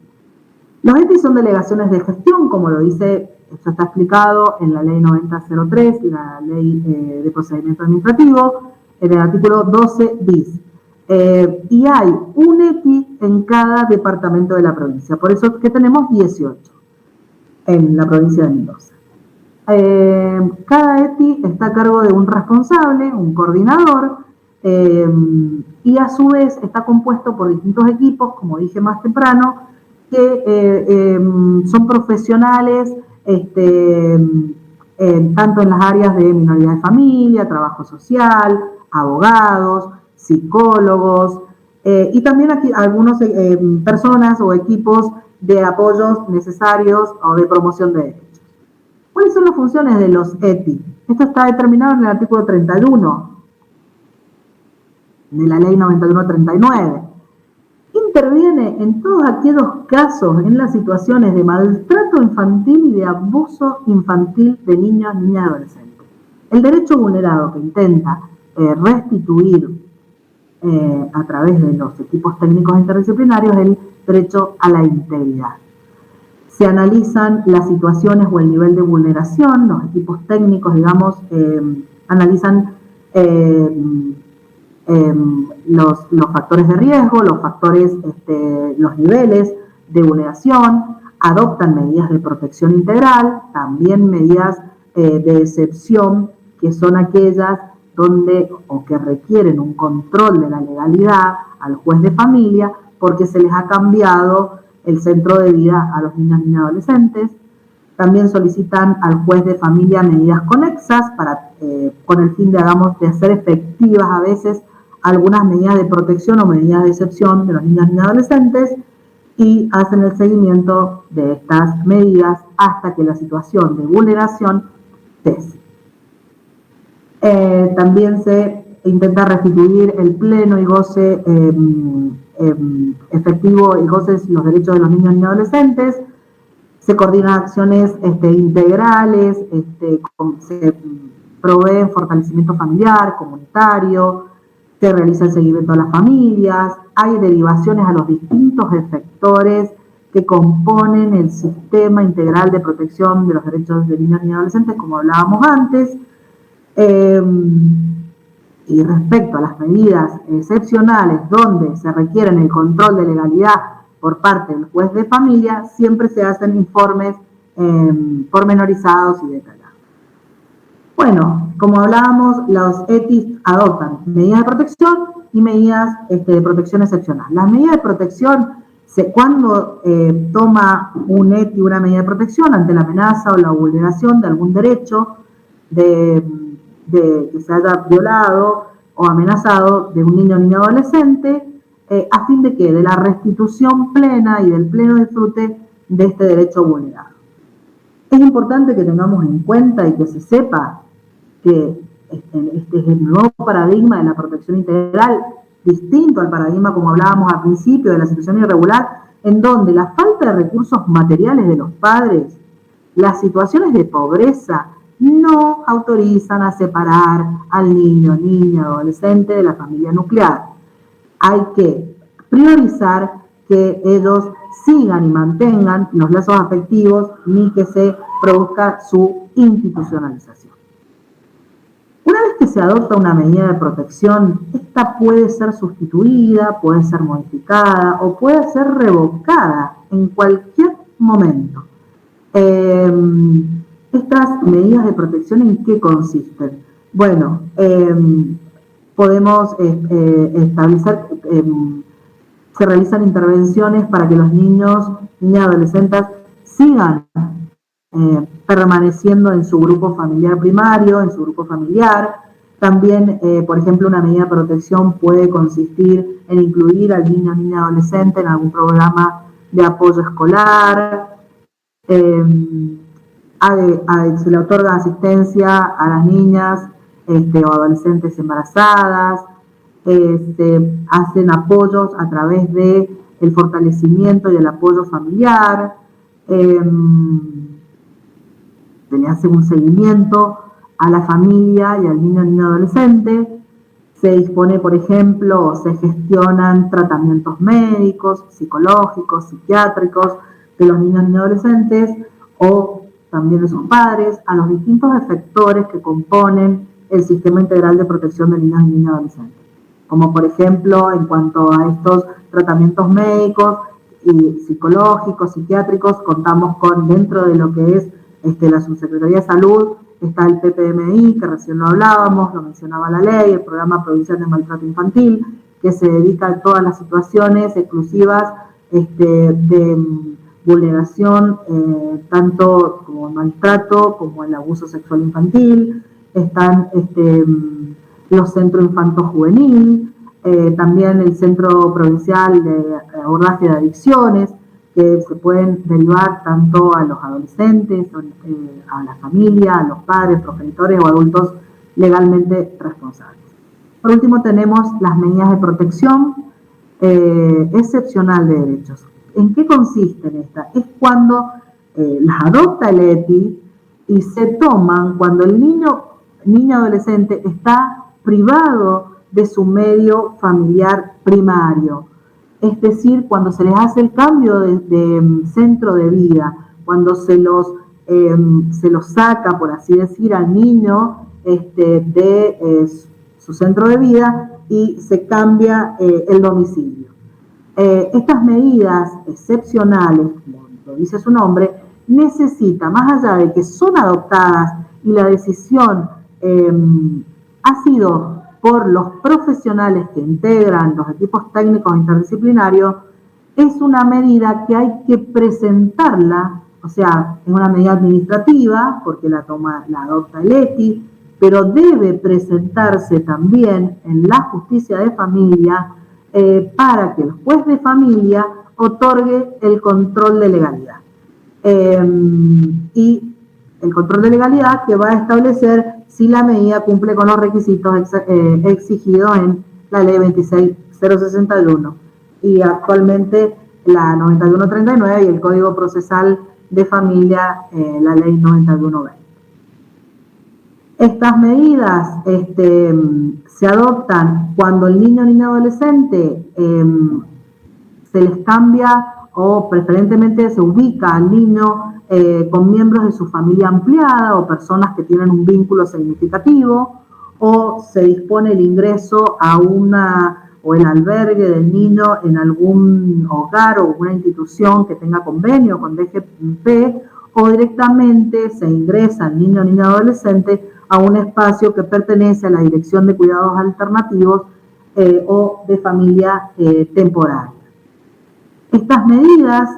Los ETI son delegaciones de gestión, como lo dice, esto está explicado en la Ley 9003 y la Ley de Procedimiento Administrativo, en el artículo 12 bis. Y hay un ETI en cada departamento de la provincia, por eso es que tenemos 18 en la provincia de Mendoza. Cada ETI está a cargo de un responsable, un coordinador, y a su vez está compuesto por distintos equipos, como dije más temprano, que son profesionales tanto en las áreas de minoría de familia, trabajo social, abogados, psicólogos, y también aquí algunas personas o equipos de apoyos necesarios o de promoción de derechos. ¿Cuáles son las funciones de los ETI? Esto está determinado en el artículo 31 de la Ley 9139. Interviene en todos aquellos casos, en las situaciones de maltrato infantil y de abuso infantil de niños, niñas y adolescentes. El derecho vulnerado que intenta restituir a través de los equipos técnicos interdisciplinarios es el derecho a la integridad. Se analizan las situaciones o el nivel de vulneración, los equipos técnicos, digamos, analizan los factores de riesgo, los factores, los niveles de vulneración, adoptan medidas de protección integral, también medidas de excepción, que son aquellas donde o que requieren un control de la legalidad al juez de familia porque se les ha cambiado el centro de vida a los niños y adolescentes. También solicitan al juez de familia medidas conexas para, con el fin de hacer efectivas a veces algunas medidas de protección o medidas de excepción de los niños y adolescentes, y hacen el seguimiento de estas medidas hasta que la situación de vulneración cese. También se intenta restituir el pleno y goce efectivo y goce de los derechos de los niños y adolescentes. Se coordinan acciones integrales, se provee fortalecimiento familiar, comunitario, se realiza el seguimiento a las familias, hay derivaciones a los distintos efectores que componen el sistema integral de protección de los derechos de niños y adolescentes, como hablábamos antes. Y respecto a las medidas excepcionales donde se requieren el control de legalidad por parte del juez de familia, siempre se hacen informes pormenorizados y detallados. Bueno, como hablábamos, los ETIs adoptan medidas de protección y medidas de protección excepcional. Las medidas de protección, cuando toma un ETI una medida de protección ante la amenaza o la vulneración de algún derecho que se haya violado o amenazado de un niño o niña adolescente, a fin de que de la restitución plena y del pleno disfrute de este derecho vulnerado. Es importante que tengamos en cuenta y que se sepa que este es el nuevo paradigma de la protección integral, distinto al paradigma, como hablábamos al principio, de la situación irregular, en donde la falta de recursos materiales de los padres, las situaciones de pobreza, no autorizan a separar al niño, niña, adolescente de la familia nuclear. Hay que priorizar que ellos sigan y mantengan los lazos afectivos, ni que se produzca su institucionalización. Una vez que se adopta una medida de protección, esta puede ser sustituida, puede ser modificada o puede ser revocada en cualquier momento. Estas medidas de protección, ¿en qué consisten? Bueno, podemos establecer, se realizan intervenciones para que los niños y adolescentes sigan permaneciendo en su grupo familiar primario, en su grupo familiar. También, por ejemplo, una medida de protección puede consistir en incluir al niño o niña adolescente en algún programa de apoyo escolar. Se le otorga asistencia a las niñas o adolescentes embarazadas. Se hacen apoyos a través de el fortalecimiento y el apoyo familiar. Se le hace un seguimiento a la familia y al niño o niña adolescente. Se dispone, por ejemplo, se gestionan tratamientos médicos, psicológicos, psiquiátricos de los niños y adolescentes o también de sus padres a los distintos efectores que componen el sistema integral de protección de niños y niñas adolescentes. Como por ejemplo, en cuanto a estos tratamientos médicos y psicológicos, psiquiátricos, contamos con, dentro de lo que es la Subsecretaría de Salud, está el PPMI, que recién lo hablábamos, lo mencionaba la ley, el Programa Provincial de Maltrato Infantil, que se dedica a todas las situaciones exclusivas de vulneración, tanto como el maltrato como el abuso sexual infantil. Están los centros infanto-juvenil, también el Centro Provincial de Abordaje de Adicciones, que se pueden derivar tanto a los adolescentes, a la familia, a los padres, progenitores o adultos legalmente responsables. Por último, tenemos las medidas de protección excepcional de derechos. ¿En qué consisten estas? Es cuando las adopta el ETI y se toman cuando el niño adolescente está privado de su medio familiar primario. Es decir, cuando se les hace el cambio de centro de vida, cuando se los saca, por así decir, al niño de su centro de vida y se cambia el domicilio. Estas medidas excepcionales, como lo dice su nombre, necesitan, más allá de que son adoptadas y la decisión ha sido por los profesionales que integran los equipos técnicos interdisciplinarios, es una medida que hay que presentarla, o sea, es una medida administrativa, porque la adopta el ETI, pero debe presentarse también en la justicia de familia para que el juez de familia otorgue el control de legalidad. Y el control de legalidad que va a establecer si la medida cumple con los requisitos exigidos en la ley 26061 y actualmente la 9139 y el Código Procesal de Familia, la ley 9120. Estas medidas se adoptan cuando el niño o niña adolescente se les cambia o preferentemente se ubica al niño con miembros de su familia ampliada o personas que tienen un vínculo significativo, o se dispone el ingreso a o el albergue del niño en algún hogar o una institución que tenga convenio con DGP, o directamente se ingresa al niño o niña adolescente a un espacio que pertenece a la Dirección de Cuidados Alternativos o de familia temporaria. Estas medidas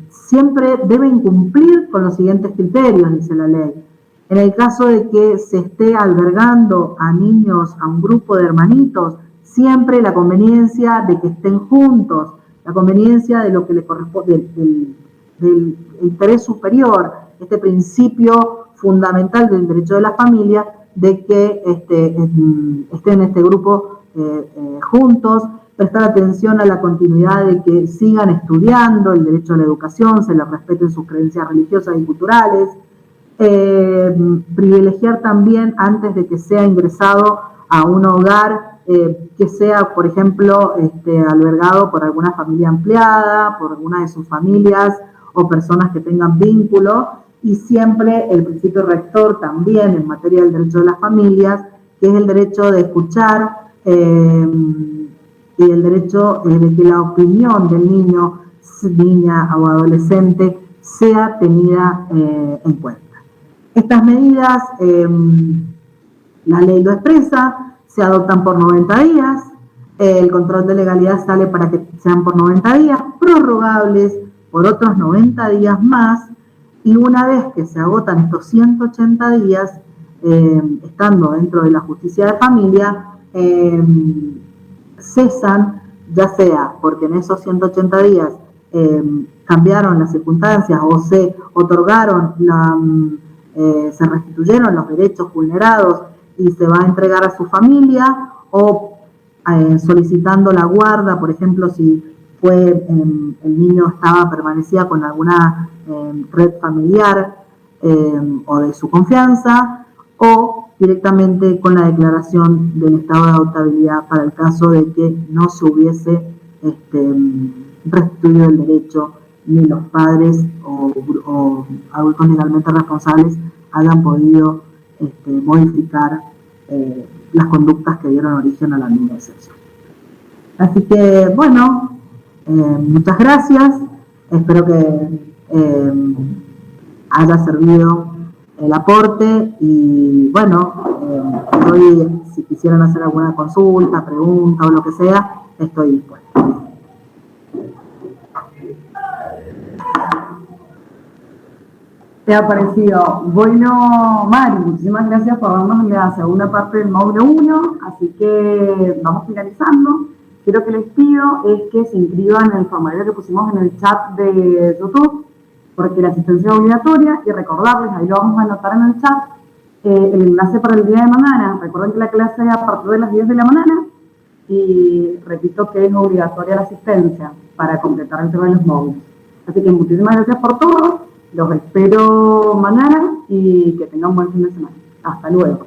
siempre deben cumplir con los siguientes criterios, dice la ley. En el caso de que se esté albergando a niños, a un grupo de hermanitos, siempre la conveniencia de que estén juntos, la conveniencia de lo que le corresponde, del interés superior, este principio fundamental del derecho de la familia, de que estén en este grupo juntos, prestar atención a la continuidad de que sigan estudiando el derecho a la educación, se les respeten sus creencias religiosas y culturales, privilegiar también antes de que sea ingresado a un hogar que sea, por ejemplo, albergado por alguna familia ampliada, por alguna de sus familias o personas que tengan vínculo, y siempre el principio rector también en materia del derecho de las familias, que es el derecho de escuchar y el derecho de que la opinión del niño, niña o adolescente sea tenida en cuenta. Estas medidas, la ley lo expresa, se adoptan por 90 días, el control de legalidad sale para que sean por 90 días, prorrogables por otros 90 días más, y una vez que se agotan estos 180 días, estando dentro de la justicia de familia, cesan, ya sea porque en esos 180 días cambiaron las circunstancias o se otorgaron, se restituyeron los derechos vulnerados y se va a entregar a su familia, o solicitando la guarda, por ejemplo, si el niño permanecía con alguna red familiar o de su confianza, o directamente con la declaración del estado de adoptabilidad para el caso de que no se hubiese restituido el derecho, ni los padres o adultos legalmente responsables hayan podido modificar las conductas que dieron origen a la misma excepción. Así que, bueno, muchas gracias. Espero que haya servido el aporte y, bueno, hoy, si quisieran hacer alguna consulta, pregunta o lo que sea, estoy dispuesta. ¿Te ha parecido? Bueno, Mari, muchísimas gracias por darnos la segunda parte del módulo 1, así que vamos finalizando. Lo que les pido es que se inscriban en el formulario que pusimos en el chat de YouTube, porque la asistencia es obligatoria, y recordarles, ahí lo vamos a anotar en el chat, el enlace para el día de mañana. Recuerden que la clase es a partir de las 10 de la mañana, y repito que es obligatoria la asistencia para completar el tema de los módulos. Así que muchísimas gracias por todo. Los espero mañana y que tengan un buen fin de semana. Hasta luego.